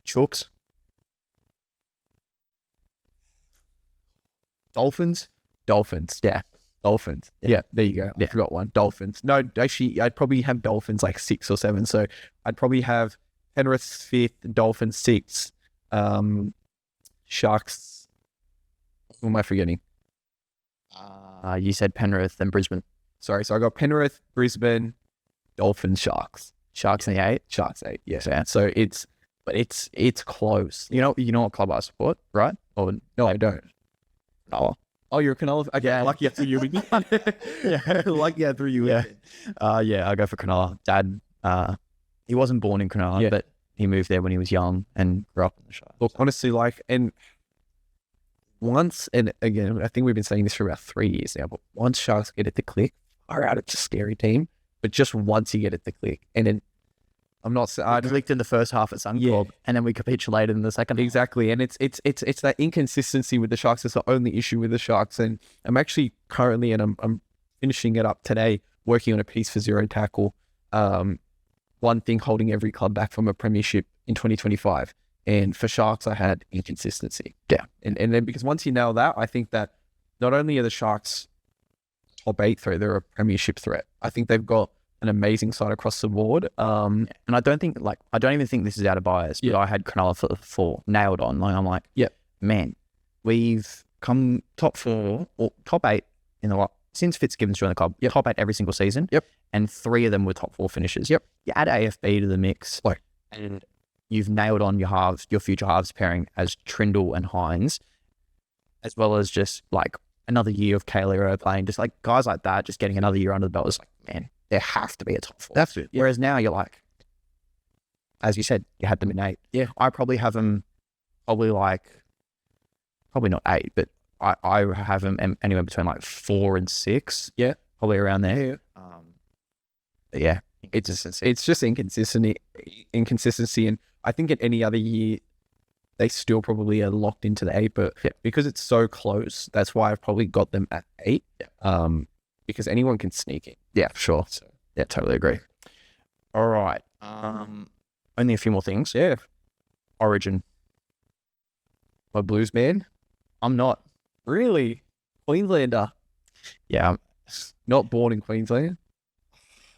[SPEAKER 1] Chooks.
[SPEAKER 2] Dolphins.
[SPEAKER 1] Yeah.
[SPEAKER 2] Dolphins. Yeah, there you go. I forgot one. Dolphins. No, actually, I'd probably have Dolphins like 6 or 7. So I'd probably have Penrith 5th, Dolphins 6th, Sharks. Who am I forgetting?
[SPEAKER 1] You said Penrith and Brisbane.
[SPEAKER 2] Sorry, so I got Penrith, Brisbane, Dolphins, Sharks.
[SPEAKER 1] Sharks in the 8.
[SPEAKER 2] Sharks 8. Yes.
[SPEAKER 1] Yeah.
[SPEAKER 2] So it's close.
[SPEAKER 1] You know what club I support, right?
[SPEAKER 2] Or no, I don't.
[SPEAKER 1] Cronulla.
[SPEAKER 2] Oh, you're a Cronulla. Okay,
[SPEAKER 1] Yeah.
[SPEAKER 2] lucky through you.
[SPEAKER 1] Yeah,
[SPEAKER 2] Lucky through you.
[SPEAKER 1] yeah. Yeah, I go for Cronulla. Dad, he wasn't born in Cronulla, but he moved there when he was young and grew up in the Shire.
[SPEAKER 2] Look, honestly, and once, and again, I think we've been saying this for about 3 years now, but once Sharks get it to click, far out, it's a scary team. But just once you get it to click, and then I'm not saying
[SPEAKER 1] I clicked in the first half at Suncorp, and then we capitulated in the second.
[SPEAKER 2] Exactly, and it's that inconsistency with the Sharks. That's the only issue with the Sharks. And I'm actually currently, and I'm finishing it up today, working on a piece for Zero Tackle. One thing holding every club back from a premiership in 2025, and for Sharks, I had inconsistency.
[SPEAKER 1] Yeah,
[SPEAKER 2] and then because once you nail that, I think that not only are the Sharks top 8 threat, they're a premiership threat. I think they've got an amazing side across the board.
[SPEAKER 1] And I don't even think this is out of bias, but I had Cronulla for 4 nailed on. Like, I'm like, man, we've come top 4 or top 8 in the since Fitzgibbon's joined the club. Top 8 every single season. And 3 of them were top 4 finishes. You add AFB to the mix, and you've nailed on your future halves pairing as Trindle and Hines, as well as just like another year of Kaylero playing, just like guys like that, just getting another year under the belt. It's like, man, there have to be a top 4.
[SPEAKER 2] That's it. Yeah.
[SPEAKER 1] Whereas now you're like, as you said, you had them in 8.
[SPEAKER 2] Yeah.
[SPEAKER 1] I probably have them probably not 8, but I have them anywhere between like 4 and 6.
[SPEAKER 2] Yeah.
[SPEAKER 1] Probably around there.
[SPEAKER 2] Yeah.
[SPEAKER 1] But yeah,
[SPEAKER 2] it's just inconsistency. And I think at any other year, they still probably are locked into the 8, but because it's so close, that's why I've probably got them at 8. Because anyone can sneak in.
[SPEAKER 1] Yeah, for sure. So, yeah, totally agree. All right. Only a few more things.
[SPEAKER 2] Yeah.
[SPEAKER 1] Origin.
[SPEAKER 2] My Blues man?
[SPEAKER 1] I'm not.
[SPEAKER 2] Really? Queenslander?
[SPEAKER 1] Yeah. I'm
[SPEAKER 2] not born in Queensland?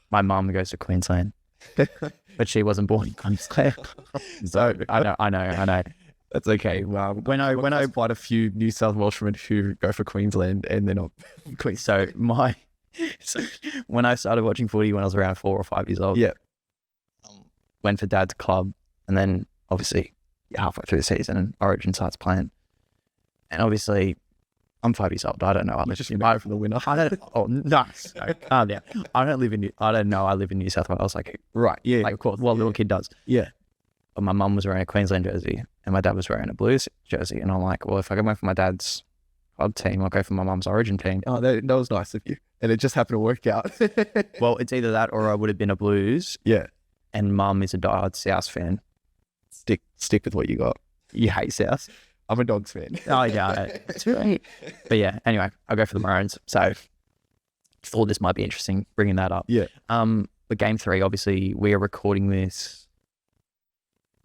[SPEAKER 1] My mum goes to Queensland, but she wasn't born in Queensland. So I know.
[SPEAKER 2] That's okay. Well, when I quite a few New South Welshmen who go for Queensland and they're not.
[SPEAKER 1] So when I started watching footy when I was around 4 or 5 years old, went for Dad's club, and then obviously halfway through the season, and Origin starts playing, and obviously I'm 5 years old. I don't know. I
[SPEAKER 2] just buy for the winner.
[SPEAKER 1] I don't. Oh, nice. No, calm down. I don't know. I live in New South Wales. Like,
[SPEAKER 2] right. Yeah.
[SPEAKER 1] Like, of course. Well, little kid does.
[SPEAKER 2] Yeah.
[SPEAKER 1] But my mum was wearing a Queensland jersey, and my dad was wearing a Blues jersey, and I'm like, well, if I go for my dad's club team, I'll go for my mum's Origin team.
[SPEAKER 2] Oh, that was nice of you, and it just happened to work out.
[SPEAKER 1] Well, it's either that or I would have been a Blues.
[SPEAKER 2] Yeah.
[SPEAKER 1] And mum is a diehard South fan.
[SPEAKER 2] Stick with what you got.
[SPEAKER 1] You hate South.
[SPEAKER 2] I'm a Dogs fan.
[SPEAKER 1] Oh, yeah. That's right. But yeah, anyway, I'll go for the Maroons. So thought this might be interesting, bringing that up.
[SPEAKER 2] Yeah.
[SPEAKER 1] But game 3, obviously, we are recording this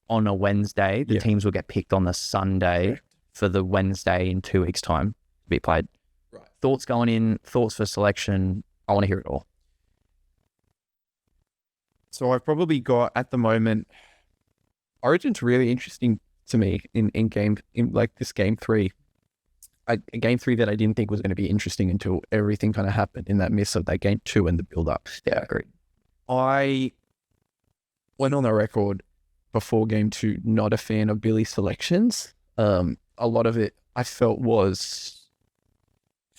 [SPEAKER 1] on a Wednesday. The teams will get picked on the Sunday for the Wednesday in 2 weeks' time to be played.
[SPEAKER 2] Right.
[SPEAKER 1] Thoughts going in, thoughts for selection. I want to hear it all.
[SPEAKER 2] So I've probably got, at the moment, Origin's really interesting to me in like this game 3. A game 3 that I didn't think was going to be interesting until everything kind of happened in that midst of that game 2 and the build up.
[SPEAKER 1] Yeah, agreed.
[SPEAKER 2] I went on the record before game 2 not a fan of Billy's selections. A lot of it I felt was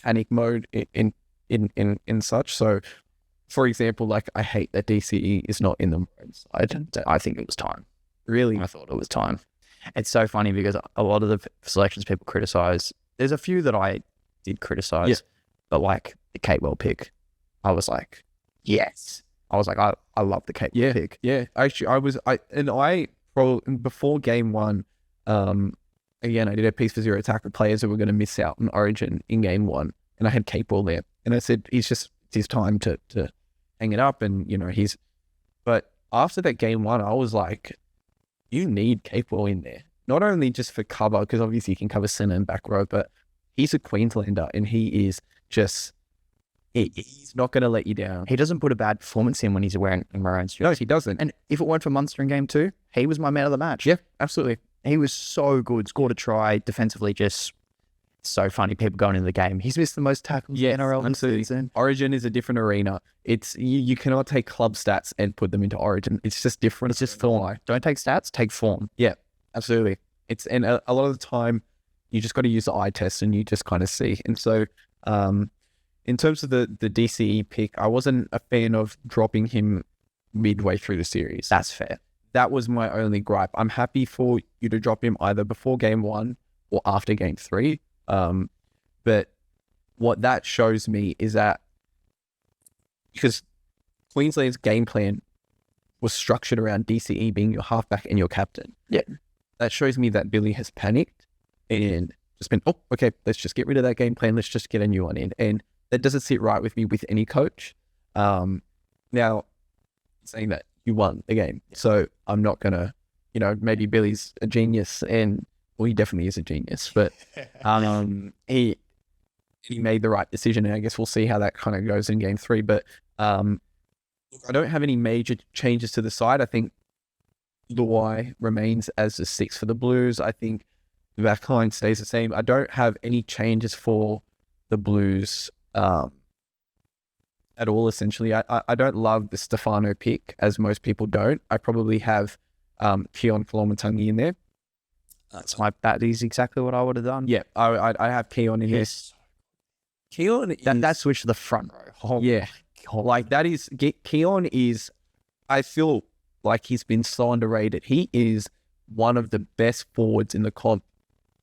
[SPEAKER 2] panic mode in such. So, for example, like I hate that DCE is not in the Maroons side.
[SPEAKER 1] I think it was time.
[SPEAKER 2] Really?
[SPEAKER 1] I thought it was time. It's so funny because a lot of the selections people criticize, there's a few that I did criticize, but like the Capewell pick, I was like, yes. I was like, I love the Capewell pick.
[SPEAKER 2] Yeah. Actually, I probably before game 1, again, I did a piece for Zero Attack with players that were going to miss out on Origin in game 1, and I had Capewell there, and I said, it's his time to hang it up, and but after that game 1, I was like, you need Capewell in there. Not only just for cover, because obviously he can cover centre and back row, but he's a Queenslander and he is just, he's not going to let you down.
[SPEAKER 1] He doesn't put a bad performance in when he's wearing a Maroons jersey.
[SPEAKER 2] No, he doesn't.
[SPEAKER 1] And if it weren't for Munster in game 2, he was my man of the match.
[SPEAKER 2] Yeah, absolutely.
[SPEAKER 1] He was so good. Scored a try. Defensively, just so funny. People going into the game. He's missed the most tackles in NRL this season.
[SPEAKER 2] Origin is a different arena. It's you cannot take club stats and put them into Origin. It's just different.
[SPEAKER 1] It's just form. Don't take stats. Take form.
[SPEAKER 2] Yeah, absolutely. And a lot of the time, you just got to use the eye test and you just kind of see. And so, in terms of the DCE pick, I wasn't a fan of dropping him midway through the series.
[SPEAKER 1] That's fair.
[SPEAKER 2] That was my only gripe. I'm happy for you to drop him either before game 1 or after game 3. But what that shows me is that because Queensland's game plan was structured around DCE being your halfback and your captain.
[SPEAKER 1] Yeah.
[SPEAKER 2] That shows me that Billy has panicked and just been, oh, okay, let's just get rid of that game plan. Let's just get a new one in. And that doesn't sit right with me with any coach. Now, saying that you won the game. So I'm not going to, maybe Billy's a genius well, he definitely is a genius, but he made the right decision. And I guess we'll see how that kind of goes in game 3. But I don't have any major changes to the side. I think Luai remains as the 6 for the Blues. I think the back line stays the same. I don't have any changes for the Blues at all, essentially. I don't love the Stefano pick, as most people don't. I probably have Keon Kolomatangi in there.
[SPEAKER 1] That is exactly what I would have done.
[SPEAKER 2] Yeah, I have Keon in
[SPEAKER 1] Yes.
[SPEAKER 2] Keon
[SPEAKER 1] That switch to the front row. Oh,
[SPEAKER 2] yeah. Like that is, Keon is, I feel like he's been so underrated. He is one of the best forwards in the comp.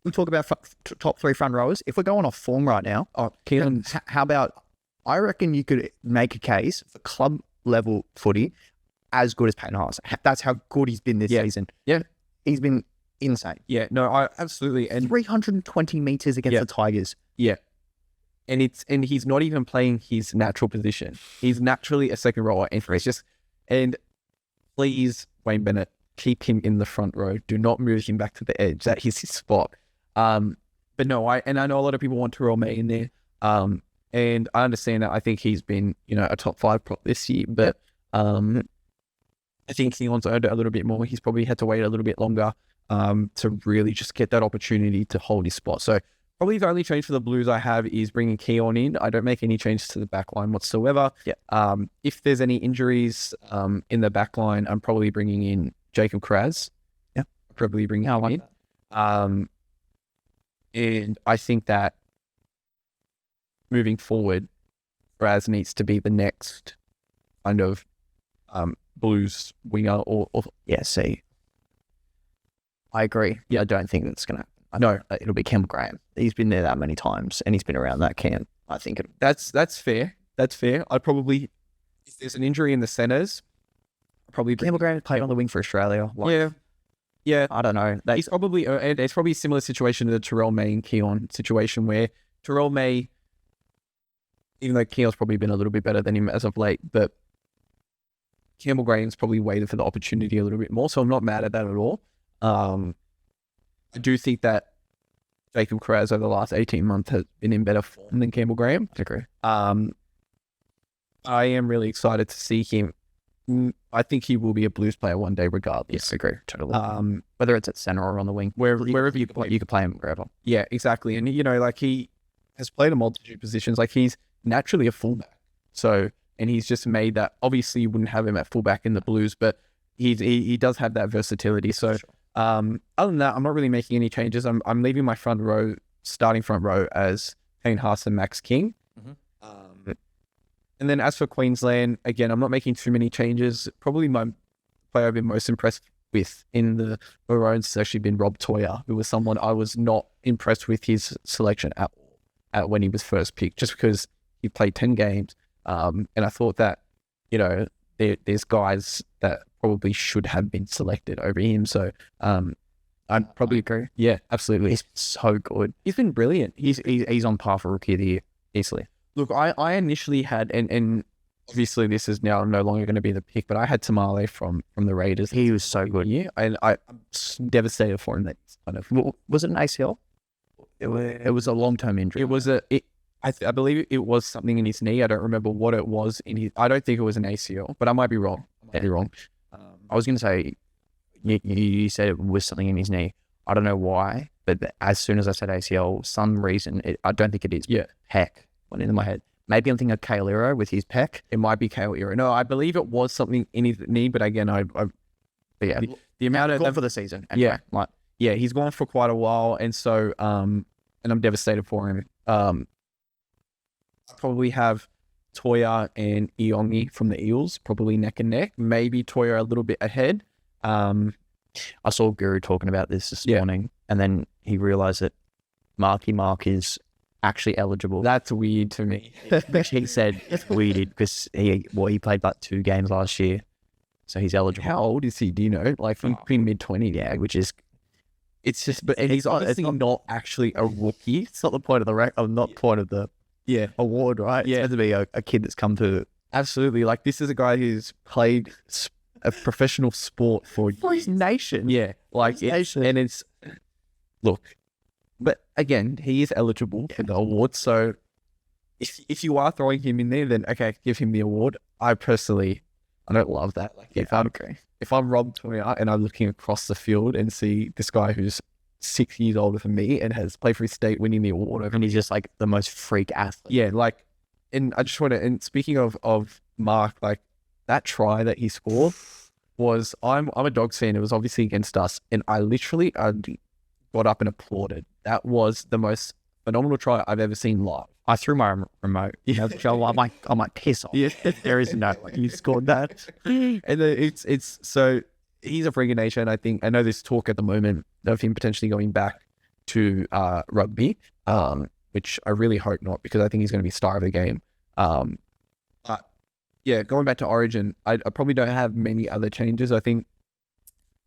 [SPEAKER 1] We talk about top 3 front rowers. If we're going off form right now,
[SPEAKER 2] Keon,
[SPEAKER 1] how about, I reckon you could make a case for club level footy as good as Payne Haas. That's how good he's been this season.
[SPEAKER 2] Yeah.
[SPEAKER 1] He's been insane.
[SPEAKER 2] Yeah, no, I absolutely. And
[SPEAKER 1] 320 meters against the Tigers.
[SPEAKER 2] Yeah. And he's not even playing his natural position. He's naturally a second rower. And it's just, and please, Wayne Bennett, keep him in the front row. Do not move him back to the edge. That is his spot. But no, I know a lot of people want Terrell May in there. And I understand that. I think he's been, a top 5 prop this year, but I think he wants to earn it a little bit more. He's probably had to wait a little bit longer to really just get that opportunity to hold his spot. So probably the only change for the Blues I have is bringing Keon in. I don't make any changes to the back line whatsoever.
[SPEAKER 1] Yeah.
[SPEAKER 2] If there's any injuries in the back line, I'm probably bringing in Jacob Kraz.
[SPEAKER 1] Yeah.
[SPEAKER 2] Probably bringing him in. And I think that moving forward, Kraz needs to be the next kind of Blues winger or
[SPEAKER 1] see. I agree. Yeah, I don't think that's going to happen. No, it'll be Campbell Graham. He's been there that many times and he's been around that camp. I think
[SPEAKER 2] that's fair. That's fair. I'd probably, if there's an injury in the centres, probably
[SPEAKER 1] Campbell Graham played on the wing for Australia.
[SPEAKER 2] Yeah.
[SPEAKER 1] I don't know.
[SPEAKER 2] He's probably, it's probably a similar situation to the Terrell May and Keon situation where Terrell May, even though Keon's probably been a little bit better than him as of late, but Campbell Graham's probably waited for the opportunity a little bit more. So I'm not mad at that at all. I do think that Jacob Kraz over the last 18 months has been in better form than Campbell Graham.
[SPEAKER 1] I agree.
[SPEAKER 2] I am really excited to see him. I think he will be a Blues player one day regardless.
[SPEAKER 1] Yes, I agree. Totally. Whether it's at centre or on the wing.
[SPEAKER 2] Wherever you play.
[SPEAKER 1] You could play him wherever.
[SPEAKER 2] Yeah, exactly. And, he has played a multitude of positions. Like, he's naturally a fullback. So, and he's just made that. Obviously, you wouldn't have him at fullback in the Blues, but he does have that versatility. So,
[SPEAKER 1] sure.
[SPEAKER 2] Other than that, I'm not really making any changes. I'm leaving my starting front row as Payne Haas and Max King.
[SPEAKER 1] Mm-hmm.
[SPEAKER 2] And then as for Queensland, again, I'm not making too many changes. Probably my player I've been most impressed with in the Maroons has actually been Rob Toya, who was someone I was not impressed with his selection at when he was first picked, just because he played 10 games. And I thought that, there's guys that probably should have been selected over him. So I'd probably agree. Yeah, absolutely.
[SPEAKER 1] He's so good.
[SPEAKER 2] He's been brilliant.
[SPEAKER 1] He's on par for Rookie of the Year, easily.
[SPEAKER 2] Look, I initially had, and obviously this is now no longer going to be the pick, but I had Tamale from the Raiders.
[SPEAKER 1] He was so good.
[SPEAKER 2] Yeah, and I'm devastated for him. That kind of,
[SPEAKER 1] was it an ACL? It was a long-term injury.
[SPEAKER 2] It was I believe it was something in his knee. I don't remember what it was I don't think it was an ACL, but I might be wrong.
[SPEAKER 1] I was going to say, you said it was something in his knee. I don't know why, but as soon as I said ACL, some reason, I don't think it is.
[SPEAKER 2] Yeah.
[SPEAKER 1] Pec went into my head. Maybe I'm thinking of Kale Iro with his pec.
[SPEAKER 2] It might be Kale Iro. No, I believe it was something in his knee, but again, the amount of
[SPEAKER 1] gone for the season.
[SPEAKER 2] Anyway. Yeah.
[SPEAKER 1] Like,
[SPEAKER 2] yeah, he's gone for quite a while, and so and I'm devastated for him. I probably have Toya and Iongi from the Eels, probably neck and neck. Maybe Toya a little bit ahead.
[SPEAKER 1] I saw Guru talking about this morning, and then he realized that Marky Mark is actually eligible.
[SPEAKER 2] That's weird to me.
[SPEAKER 1] He said it's weird because he played like 2 games last year, so he's eligible.
[SPEAKER 2] How old is he? Do you know? Like from mid-20s.
[SPEAKER 1] Yeah, which is
[SPEAKER 2] it's just, but and he's obviously not actually a rookie.
[SPEAKER 1] It's not the point of the not point of the award, right?
[SPEAKER 2] Yeah,
[SPEAKER 1] it's meant to be a kid that's come to
[SPEAKER 2] absolutely. Like this is a guy who's played a professional sport for
[SPEAKER 1] his nation.
[SPEAKER 2] Yeah, like and it's look. But again, he is eligible for the award. So if you are throwing him in there, then okay, give him the award. I don't love that. Like if I'm Rob Toya and I'm looking across the field and see this guy who's 6 years older than me and has played for his state winning the award,
[SPEAKER 1] and he's just like the most freak athlete.
[SPEAKER 2] Yeah, like, and I just want to. And speaking of Mark, like that try that he scored was I'm a Dogs fan. It was obviously against us, and I got up and applauded. That was the most phenomenal try I've ever seen live.
[SPEAKER 1] I threw my remote. Yeah, I'm like, piss off.
[SPEAKER 2] Yeah,
[SPEAKER 1] there is no way you scored that.
[SPEAKER 2] And it's so he's a freak of nature, and I know there's talk at the moment of him potentially going back to rugby, which I really hope not, because I think he's going to be star of the game. But yeah, going back to Origin, I probably don't have many other changes. I think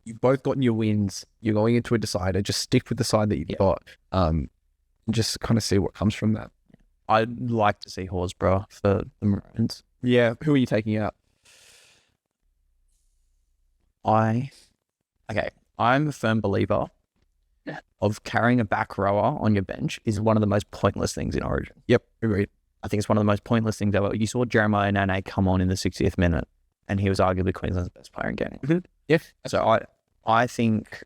[SPEAKER 2] you've both gotten your wins. You're going into a decider. Just stick with the side that you've got. And just kind of see what comes from that.
[SPEAKER 1] I'd like to see Horsburgh for the Maroons.
[SPEAKER 2] Yeah, who are you taking out?
[SPEAKER 1] I'm a firm believer of carrying a back rower on your bench is one of the most pointless things in Origin.
[SPEAKER 2] Yep, agreed.
[SPEAKER 1] I think it's one of the most pointless things ever. You saw Jeremiah Nane come on in the 60th minute, and he was arguably Queensland's best player in game.
[SPEAKER 2] Mm-hmm. Yeah.
[SPEAKER 1] So I think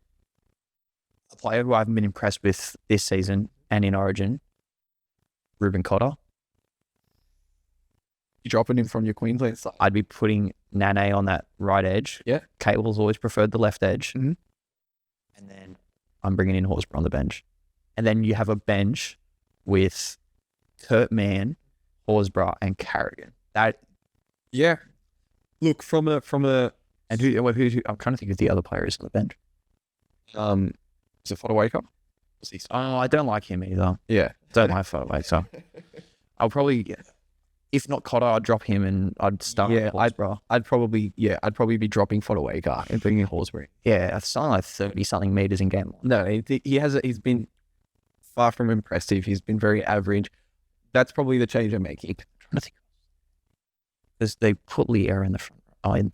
[SPEAKER 1] a player who I've been impressed with this season and in Origin, Ruben Cotter.
[SPEAKER 2] You dropping him from your Queensland side?
[SPEAKER 1] I'd be putting Nane on that right edge.
[SPEAKER 2] Yeah.
[SPEAKER 1] Cable's always preferred the left edge.
[SPEAKER 2] Mm-hmm.
[SPEAKER 1] And then I'm bringing in Horsburgh on the bench. And then you have a bench with Kurt Mann, Horsburgh, and Carrigan.
[SPEAKER 2] Yeah. Look, from a
[SPEAKER 1] and who I'm trying to think of the other players on the bench.
[SPEAKER 2] Is it Fodawaker?
[SPEAKER 1] Oh, I don't like him either.
[SPEAKER 2] Yeah.
[SPEAKER 1] Don't like Fodawaker. I'll probably, if not Cotter, I'd drop him and I'd start.
[SPEAKER 2] Yeah, I'd probably be dropping Fodawaker and bringing in Horsburgh.
[SPEAKER 1] Yeah, it's something like 30-something meters in game 1.
[SPEAKER 2] No, he's been far from impressive. He's been very average. That's probably the change I'm making.
[SPEAKER 1] Because they put Liera in the front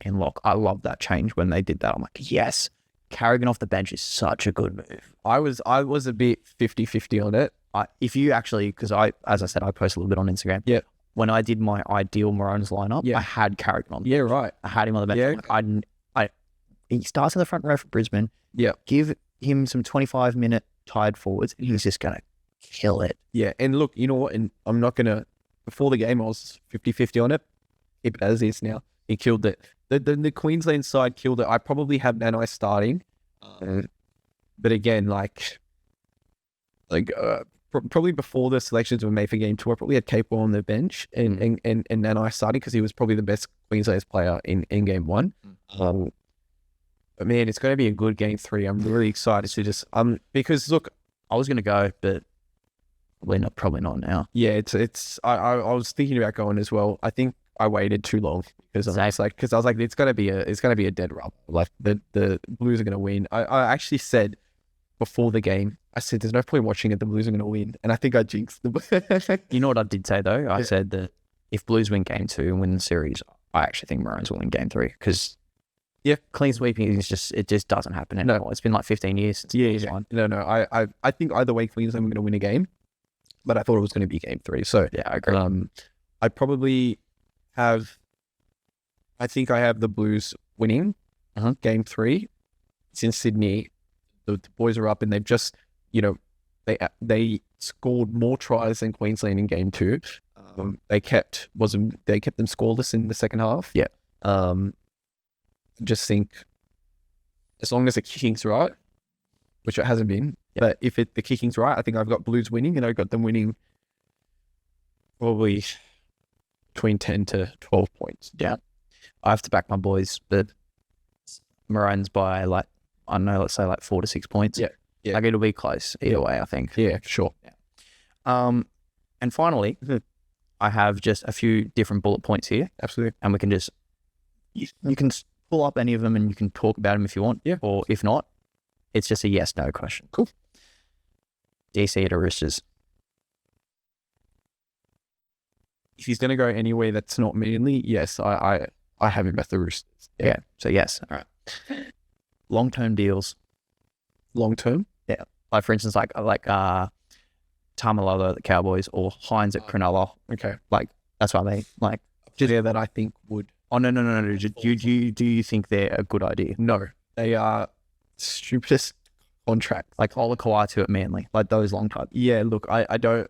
[SPEAKER 1] in lock. I love that change when they did that. I'm like, yes, Carrigan off the bench is such a good move.
[SPEAKER 2] I was a bit 50-50 on it.
[SPEAKER 1] If you actually, because as I said, I post a little bit on Instagram.
[SPEAKER 2] Yeah.
[SPEAKER 1] When I did my ideal Maroons lineup, I had Carrigan on.
[SPEAKER 2] Yeah, right.
[SPEAKER 1] I had him on the bench. Yeah. He starts in the front row for Brisbane.
[SPEAKER 2] Yeah.
[SPEAKER 1] Give him some 25-minute tied forwards, and he's just going to kill it.
[SPEAKER 2] Yeah, and look, you know what? And I'm not going to, before the game, I was 50-50 on it. Keep it as is now. He killed it. The Queensland side killed it. I probably have Nanai starting. But again, probably before the selections were made for game 2, I probably had Capewell on the bench and Nanai starting because he was probably the best Queensland player in game 1. But man, it's going to be a good game 3. I'm really excited to just because look,
[SPEAKER 1] I was going to go, but probably not now.
[SPEAKER 2] Yeah, it's I was thinking about going as well. I think I waited too long because I was like it's gonna be a dead rub. Like the Blues are gonna win. I actually said before the game, I said there's no point watching it. The Blues are gonna win, and I think I jinxed them.
[SPEAKER 1] You know what I did say though? I said that if Blues win game 2 and win the series, I actually think Maroons will win game 3 because clean sweeping is just doesn't happen anymore. No. It's been like 15 years since
[SPEAKER 2] No. I think either way Queensland were gonna win a game, but I thought it was gonna be game 3. So
[SPEAKER 1] yeah, I agree.
[SPEAKER 2] I probably I think I have the Blues winning game 3. It's in Sydney. The boys are up and they've just, they scored more tries than Queensland in game 2. They kept them scoreless in the second half.
[SPEAKER 1] Yeah.
[SPEAKER 2] Just think as long as the kicking's right, which it hasn't been.
[SPEAKER 1] Yeah.
[SPEAKER 2] But if the kicking's right, I think I've got Blues winning, and I've got them winning probably between 10 to 12 points.
[SPEAKER 1] Yeah. I have to back my boys, but Maroons by like, I don't know, let's say like 4 to 6 points.
[SPEAKER 2] Yeah. Yeah.
[SPEAKER 1] Like it'll be close either way, I think.
[SPEAKER 2] Yeah, sure.
[SPEAKER 1] And finally, I have just a few different bullet points here,
[SPEAKER 2] Absolutely.
[SPEAKER 1] and we can just, you can pull up any of them and you can talk about them if you want.
[SPEAKER 2] Yeah.
[SPEAKER 1] Or if not, it's just a yes, no question.
[SPEAKER 2] Cool.
[SPEAKER 1] DC to Roosters.
[SPEAKER 2] If he's going to go anywhere that's not Manly, yes, I have him at the Roosters.
[SPEAKER 1] Yeah. So yes. All right. Long-term deals.
[SPEAKER 2] Long term?
[SPEAKER 1] Like for instance, like Tamalolo at the Cowboys or Hines at Cronulla.
[SPEAKER 2] Okay.
[SPEAKER 1] Like that's what I mean. Like,
[SPEAKER 2] There that I think would.
[SPEAKER 1] oh no. Do you think they're a good idea?
[SPEAKER 2] No. They are stupidest contracts.
[SPEAKER 1] Like Ola Kawatu at Manly, like those long time.
[SPEAKER 2] Yeah, look, I don't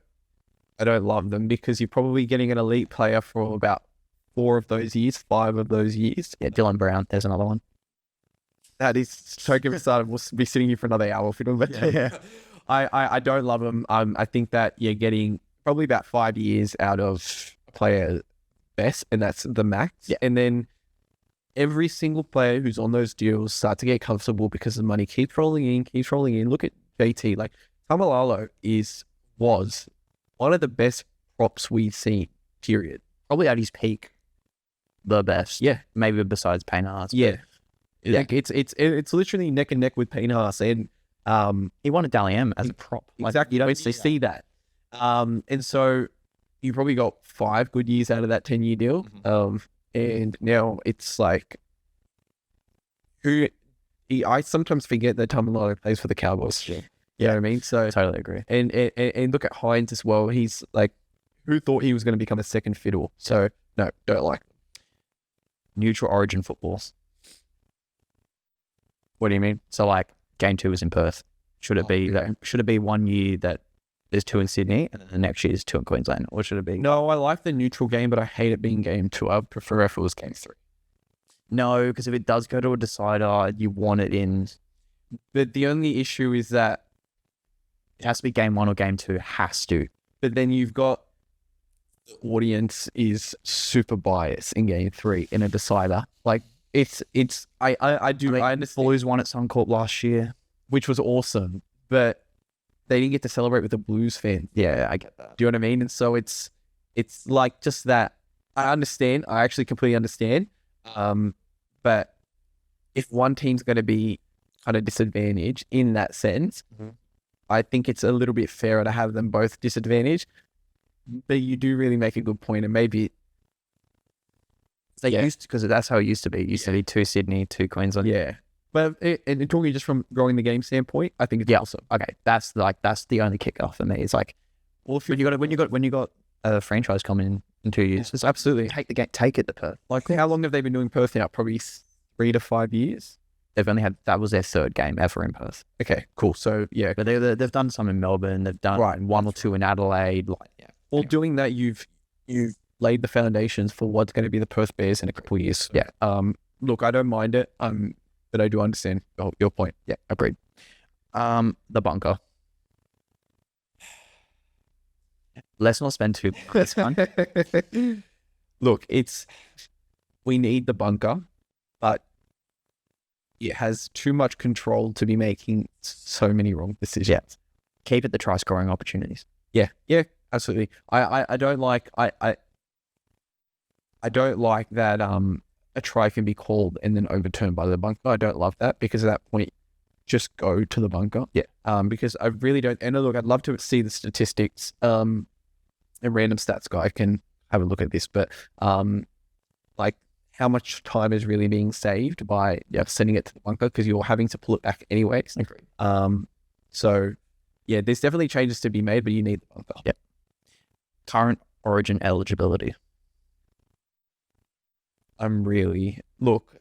[SPEAKER 2] love them because you're probably getting an elite player for about 4 of those years, 5 of those years.
[SPEAKER 1] Yeah, Dylan Brown. There's another one.
[SPEAKER 2] That is so give us started. We'll be sitting here for another hour if we don't.
[SPEAKER 1] Yeah.
[SPEAKER 2] I don't love them. I think that you're getting probably about 5 years out of a player best, and that's the max.
[SPEAKER 1] Yeah.
[SPEAKER 2] And then every single player who's on those deals start to get comfortable because the money keeps rolling in. Look at JT. Like Tamalolo was one of the best props we've seen. Period.
[SPEAKER 1] Probably at his peak, the best.
[SPEAKER 2] Yeah.
[SPEAKER 1] Maybe besides Payne Haas.
[SPEAKER 2] Yeah.
[SPEAKER 1] Yeah.
[SPEAKER 2] Like it's literally neck and neck with Payne Haas, and
[SPEAKER 1] He won a Dally M as a prop.
[SPEAKER 2] exactly. You don't see that. And so you probably got 5 good years out of that 10-year deal. And now it's like I sometimes forget that Tamalolo plays for the Cowboys.
[SPEAKER 1] Yeah.
[SPEAKER 2] You know what I mean? So
[SPEAKER 1] Totally agree.
[SPEAKER 2] and look at Hines as well. He's like, who thought he was going to become a second fiddle? So no, don't like.
[SPEAKER 1] Neutral origin football.
[SPEAKER 2] What do you mean?
[SPEAKER 1] So like game 2 is in Perth. Should it be that? Should it be 1 year that there's 2 in Sydney and then the next year is 2 in Queensland, or should it be?
[SPEAKER 2] No, I like the neutral game, but I hate it being game 2. I prefer if it was game 3.
[SPEAKER 1] No, because if it does go to a decider, you want it in.
[SPEAKER 2] But the only issue is that
[SPEAKER 1] It has to be game 1 or game 2. Has to.
[SPEAKER 2] but then you've got the audience is super biased in game 3 in a decider. Like I understand,
[SPEAKER 1] Blues won at Suncorp last year.
[SPEAKER 2] which was awesome, but they didn't get to celebrate with the Blues fans.
[SPEAKER 1] Yeah, I get that.
[SPEAKER 2] Do you know what I mean? And so it's like just that. I understand. I actually completely understand. But if one team's going to be kind of disadvantaged in that sense, I think it's a little bit fairer to have them both disadvantaged. But you do really make a good point, and maybe
[SPEAKER 1] They used because that's how it used to be. It used to be 2 Sydney, 2 Queensland.
[SPEAKER 2] yeah. But and talking just from growing the game standpoint, I think it's awesome.
[SPEAKER 1] Okay, that's the only kicker for me. It's like, well, if when you got a franchise coming in 2 years, it's
[SPEAKER 2] Absolutely.
[SPEAKER 1] take it to Perth.
[SPEAKER 2] Like, how long have they been doing Perth now? Probably 3 to 5 years.
[SPEAKER 1] They've only had that was their 3rd game ever in Perth,
[SPEAKER 2] Okay, cool. So yeah,
[SPEAKER 1] but they've done some in Melbourne. They've done 1 or 2 in Adelaide. Like, yeah.
[SPEAKER 2] well, doing that, you've laid the foundations for what's going to be the Perth Bears in a couple of years.
[SPEAKER 1] Yeah.
[SPEAKER 2] Look, I don't mind it. But I do understand your point.
[SPEAKER 1] Yeah, agreed. The bunker. Let's not spend too long on this one.
[SPEAKER 2] Look, we need the bunker, but it has too much control to be making so many wrong decisions.
[SPEAKER 1] Yeah. Keep it the try scoring opportunities.
[SPEAKER 2] Yeah, absolutely. I don't like I don't like that a try can be called and then overturned by the bunker. I don't love that, because at that point, just go to the bunker.
[SPEAKER 1] Yeah.
[SPEAKER 2] Because I really don't. And look, I'd love to see the statistics. A random stats guy can have a look at this, but like how much time is really being saved by sending it to the bunker, because you're having to pull it back anyways.
[SPEAKER 1] Agreed.
[SPEAKER 2] So yeah, there's definitely changes to be made, but you need the bunker.
[SPEAKER 1] Yeah. Current origin eligibility.
[SPEAKER 2] Look,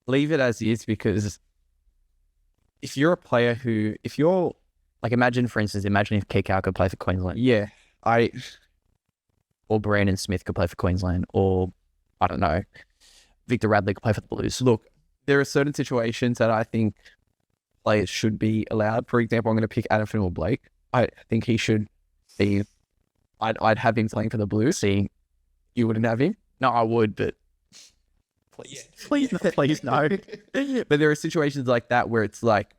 [SPEAKER 2] leave it as is, because if you're a player if you're
[SPEAKER 1] Like imagine if Kikau could play for Queensland, or Brandon Smith could play for Queensland, or I don't know, Victor Radley could play for the Blues.
[SPEAKER 2] look, there are certain situations that I think players should be allowed. For example, I'm going to pick Adam Blake. I think he should be. I'd have him playing for the Blues.
[SPEAKER 1] See,
[SPEAKER 2] You wouldn't have him?
[SPEAKER 1] no, I would, but please no.
[SPEAKER 2] But there are situations like that where it's like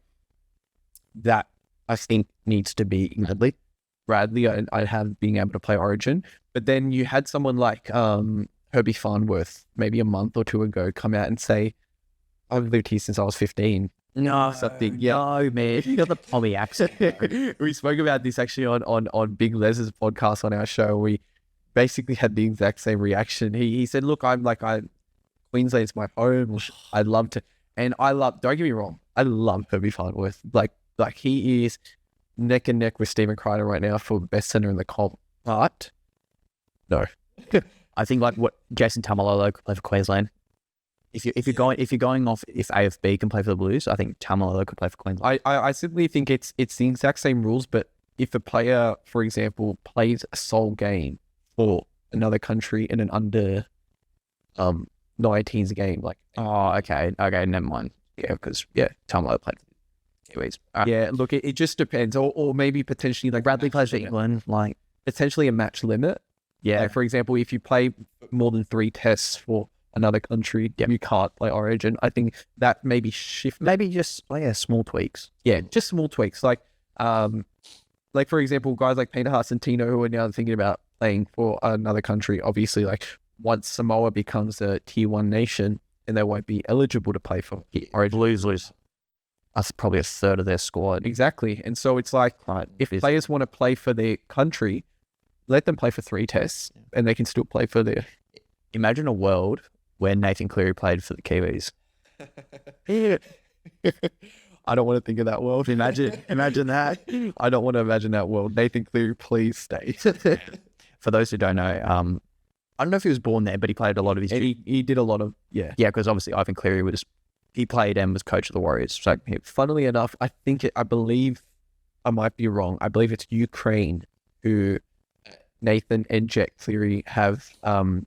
[SPEAKER 2] that I think needs to be Bradley, I'd have being able to play Origin. But then you had someone like Herbie Farnworth maybe a month or two ago come out and say, I've lived here since I was 15.
[SPEAKER 1] No,
[SPEAKER 2] Something. Yeah.
[SPEAKER 1] no, man. You got the Pommy accent.
[SPEAKER 2] We spoke about this actually on Big Les's podcast on our show. We basically had the exact same reaction. He said, look, Queensland's my home. I'd love to. And don't get me wrong, I love Herbie Farnworth. Like he is neck and neck with Stephen Kreider right now for best center in the comp. But no.
[SPEAKER 1] I think like what Jason Tamalolo could play for Queensland. If you're going off if AFB can play for the Blues, I think Tamalolo could play for Queensland.
[SPEAKER 2] I simply think it's the exact same rules, but if a player, for example, plays a sole game for another country in an under 19s game, like
[SPEAKER 1] okay, never mind. Yeah, because Tamalolo played for the Kiwis.
[SPEAKER 2] yeah, look, it just depends, or maybe potentially like
[SPEAKER 1] Bradley plays for England, like
[SPEAKER 2] potentially a match limit.
[SPEAKER 1] yeah.
[SPEAKER 2] Like, for example, if you play more than 3 tests for another country, you can't play Origin. I think that maybe shift.
[SPEAKER 1] Maybe just small tweaks.
[SPEAKER 2] Yeah, just small tweaks. Like for example, guys like Peter Hasentino who are now thinking about playing for another country. Obviously, like once Samoa becomes a tier 1 nation, and they won't be eligible to play for Origin.
[SPEAKER 1] Blues. That's probably a third of their squad.
[SPEAKER 2] Exactly, and so it's like if players want to play for their country, let them play for 3 tests, and they can still play for their.
[SPEAKER 1] Imagine a world where Nathan Cleary played for the Kiwis.
[SPEAKER 2] I don't want to think of that world.
[SPEAKER 1] Imagine that.
[SPEAKER 2] I don't want to imagine that world. Nathan Cleary, please stay.
[SPEAKER 1] For those who don't know, I don't know if he was born there, but he played a lot of his.
[SPEAKER 2] He did a lot of
[SPEAKER 1] because obviously Ivan Cleary he played and was coach of the Warriors. So
[SPEAKER 2] funnily enough, I believe I might be wrong. I believe it's Ukraine who Nathan and Jet Cleary have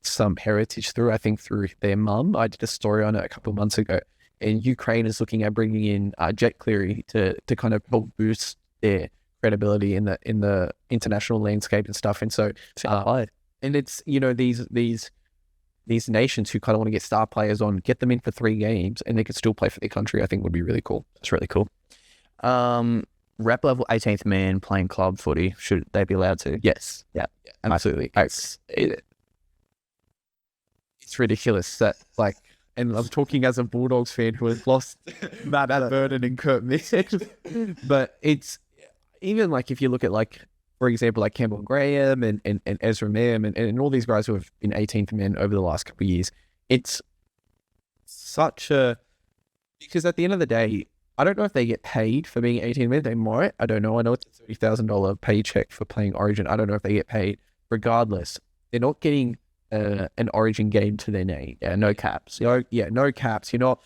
[SPEAKER 2] some heritage through. I think through their mum. I did a story on it a couple of months ago, and Ukraine is looking at bringing in Jet Cleary to kind of help boost their credibility in the international landscape and stuff. And so, and it's these nations who kind of want to get star players on, get them in for 3 games, and they can still play for their country. I think would be really cool.
[SPEAKER 1] It's really cool. Rep level 18th man playing club footy, should they be allowed to?
[SPEAKER 2] Yes. Yeah. Absolutely. It's ridiculous that and I'm talking as a Bulldogs fan who has lost Matt Burton and Kurt Mitchell. But it's even if you look at for example, Campbell Graham and Ezra Mam and all these guys who have been 18th men over the last couple of years, it's such because at the end of the day, I don't know if they get paid for being 18 men. They might. I don't know. I know it's a $30,000 paycheck for playing Origin. I don't know if they get paid. Regardless, they're not getting an Origin game to their name.
[SPEAKER 1] Yeah, no caps.
[SPEAKER 2] No caps. You're not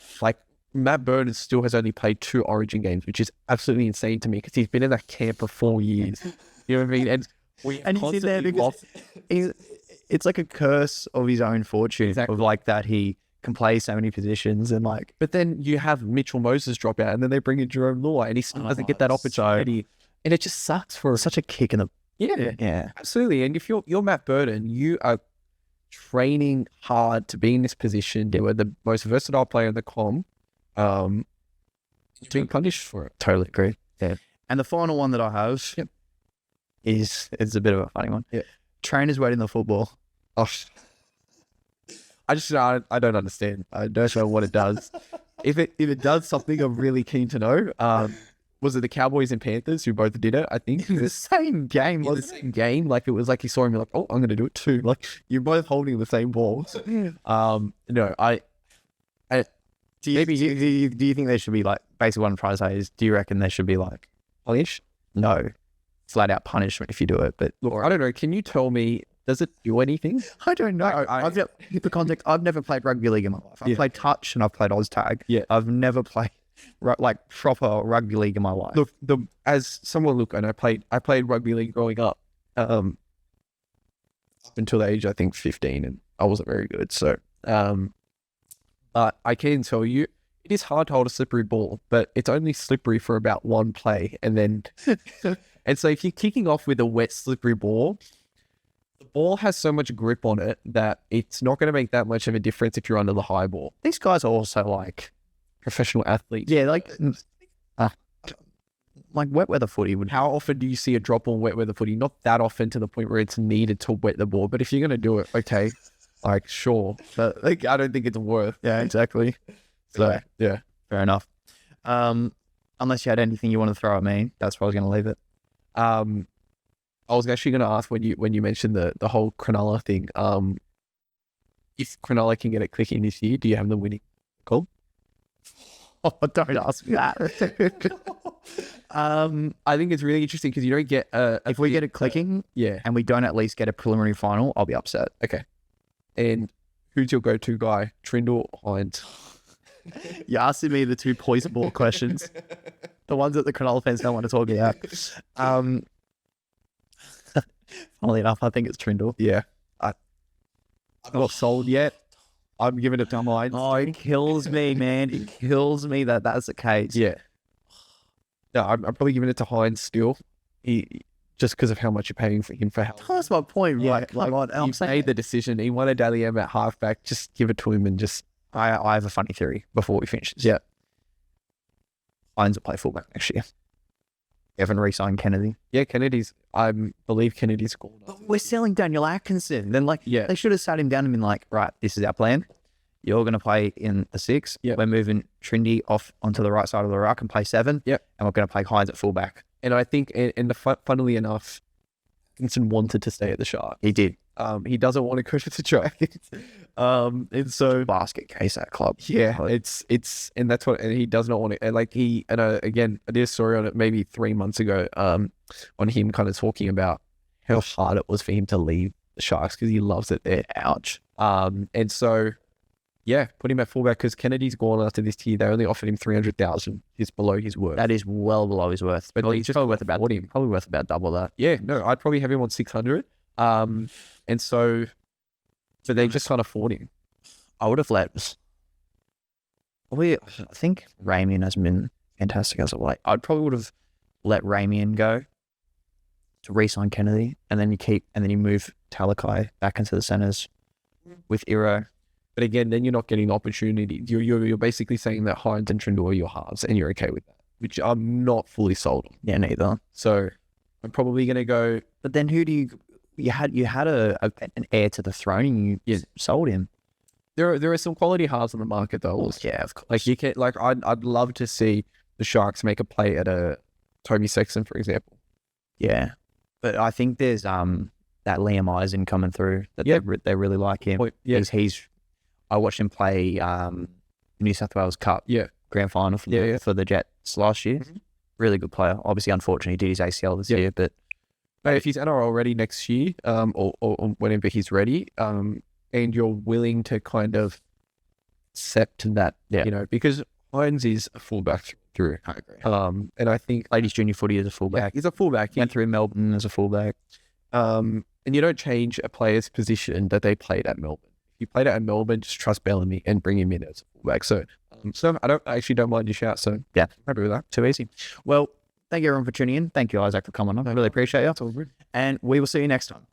[SPEAKER 2] Matt Burton still has only played 2 Origin games, which is absolutely insane to me because he's been in that camp for 4 years. You know what I mean? And
[SPEAKER 1] he's in there because it's like a curse of his own fortune.
[SPEAKER 2] Exactly.
[SPEAKER 1] Of that he can play so many positions and
[SPEAKER 2] But then you have Mitchell Moses drop out, and then they bring in Jerome Law, and he still doesn't get that opportunity, and it just sucks for
[SPEAKER 1] such a kick in the
[SPEAKER 2] yeah, absolutely. And if you're Matt Burton, you are training hard to be in this position. You are the most versatile player in the comp. Being punished for it.
[SPEAKER 1] Totally agree. Yeah. And the final one that I have is a bit of a funny one.
[SPEAKER 2] Yeah.
[SPEAKER 1] Trainers waiting the football.
[SPEAKER 2] Oh, I don't understand. I don't know what it does. If it does something, I'm really keen to know. Was it the Cowboys and Panthers who both did it? I think
[SPEAKER 1] the same game.
[SPEAKER 2] The same game. It was you saw him, you're oh, I'm going to do it too. You're both holding the same ball. No,
[SPEAKER 1] do you think they should be basically what I'm trying to say is, do you reckon they should be
[SPEAKER 2] punish?
[SPEAKER 1] No, flat out punishment if you do it. But
[SPEAKER 2] look, I don't know. Can you tell me? Does it do anything?
[SPEAKER 1] I don't know. For context, I've never played rugby league in my life. I've played touch and I've played Oztag.
[SPEAKER 2] Yeah.
[SPEAKER 1] I've never played proper rugby league in my life.
[SPEAKER 2] Look, and I played rugby league growing up, up until the age I think 15, and I wasn't very good. So, but I can tell you, it is hard to hold a slippery ball, but it's only slippery for about one play. And then, and so if you're kicking off with a wet, slippery ball, the ball has so much grip on it that it's not going to make that much of a difference if you're under the high ball.
[SPEAKER 1] These guys are also like,
[SPEAKER 2] Professional athletes.
[SPEAKER 1] yeah, like wet weather footy would.
[SPEAKER 2] How often do you see a drop on wet weather footy? Not that often to the point where it's needed to wet the ball. But if you're going to do it, okay, like, sure. But like, I don't think it's worth.
[SPEAKER 1] Yeah, exactly.
[SPEAKER 2] So, yeah.
[SPEAKER 1] Fair enough. Unless you had anything you want to throw at me, that's where I was going to leave it.
[SPEAKER 2] I was actually going to ask when you mentioned the whole Cronulla thing. If Cronulla can get it clicking this year, do you have them winning? Cool.
[SPEAKER 1] Oh, don't ask me that.
[SPEAKER 2] I think it's really interesting because you don't get
[SPEAKER 1] If we get it clicking,
[SPEAKER 2] yeah.
[SPEAKER 1] and we don't at least get a preliminary final, I'll be upset.
[SPEAKER 2] Okay. And who's your go-to guy? Trindle, Hines?
[SPEAKER 1] You're asking me the two poison ball questions, the ones that the Cronulla fans don't want to talk about. Funnily enough, I think it's Trindle.
[SPEAKER 2] Yeah. I'm not sold yet. I'm giving it to Hines.
[SPEAKER 1] Oh, it kills me, man. It kills me that that's the case.
[SPEAKER 2] Yeah. No, I'm probably giving it to Hines still. He just because of how much you're paying for him for help.
[SPEAKER 1] That's my point,
[SPEAKER 2] Yeah,
[SPEAKER 1] right? Like, I'm
[SPEAKER 2] You've
[SPEAKER 1] saying
[SPEAKER 2] made the decision. He wanted Dally M at halfback. Just give it to him and just...
[SPEAKER 1] I have a funny theory before we finish this.
[SPEAKER 2] Yeah.
[SPEAKER 1] Hines will play fullback next year. We haven't re-signed Kennedy.
[SPEAKER 2] Yeah, I believe Kennedy's gone.
[SPEAKER 1] But we're selling Daniel Atkinson. Then, like,
[SPEAKER 2] Yeah.
[SPEAKER 1] they should have sat him down and been like, right, this is our plan. You're going to play in the 6.
[SPEAKER 2] Yeah.
[SPEAKER 1] We're moving Trindy off onto the right side of the ruck and play 7.
[SPEAKER 2] Yep.
[SPEAKER 1] And we're going to play Hines at fullback.
[SPEAKER 2] And I think, funnily enough, Atkinson wanted to stay at the Sharks.
[SPEAKER 1] He did.
[SPEAKER 2] He doesn't want to go to the Dragons. And so...
[SPEAKER 1] Basket case at club.
[SPEAKER 2] Yeah, it's and that's what, and he does not want to, and like again, I did a story on it maybe 3 months ago, on him kind of talking about how hard it was for him to leave the Sharks because he loves it there.
[SPEAKER 1] Ouch.
[SPEAKER 2] And so, yeah, put him at fullback because Kennedy's gone after this year. They only offered him 300,000. He's below his worth.
[SPEAKER 1] That is well below his worth.
[SPEAKER 2] But
[SPEAKER 1] He's probably worth about double that.
[SPEAKER 2] Yeah, no, I'd probably have him on 600. And so they just can't afford him.
[SPEAKER 1] I would have let... I think Ramian has been fantastic as of late. I probably would have let Ramian go to re-sign Kennedy, and then you move Talakai back into the centres with Iro.
[SPEAKER 2] But again, then you're not getting opportunity. You're basically saying that Hines and Trindle are your halves, and you're okay with that, which I'm not fully sold on.
[SPEAKER 1] Yeah, neither.
[SPEAKER 2] So I'm probably going to go...
[SPEAKER 1] But then who do you had an heir to the throne and you sold him.
[SPEAKER 2] There are some quality halves on the market though.
[SPEAKER 1] Yeah, of course.
[SPEAKER 2] Like you can I'd love to see the Sharks make a play at a Toby Sexton, for example.
[SPEAKER 1] Yeah, but I think there's that Liam Eisen coming through that they really like him.
[SPEAKER 2] Yeah.
[SPEAKER 1] I watched him play New South Wales Cup grand final for the Jets last year.
[SPEAKER 2] Mm-hmm.
[SPEAKER 1] Really good player. Obviously, unfortunately, he did his ACL this year, but
[SPEAKER 2] if he's NRL ready next year, or whenever he's ready, and you're willing to kind of accept that, because Hines is a fullback through.
[SPEAKER 1] I agree.
[SPEAKER 2] And I think
[SPEAKER 1] Ladies Junior Footy is a fullback.
[SPEAKER 2] He's a fullback.
[SPEAKER 1] He went through Melbourne as a fullback.
[SPEAKER 2] And you don't change a player's position that they played at Melbourne. If you played at Melbourne, just trust Bellamy and bring him in as a fullback. So I actually don't mind your shout. So
[SPEAKER 1] yeah,
[SPEAKER 2] happy with that.
[SPEAKER 1] Too easy. Well, thank you everyone for tuning in. Thank you, Isaac, for coming on. I really appreciate you.
[SPEAKER 2] It's all good.
[SPEAKER 1] And we will see you next time.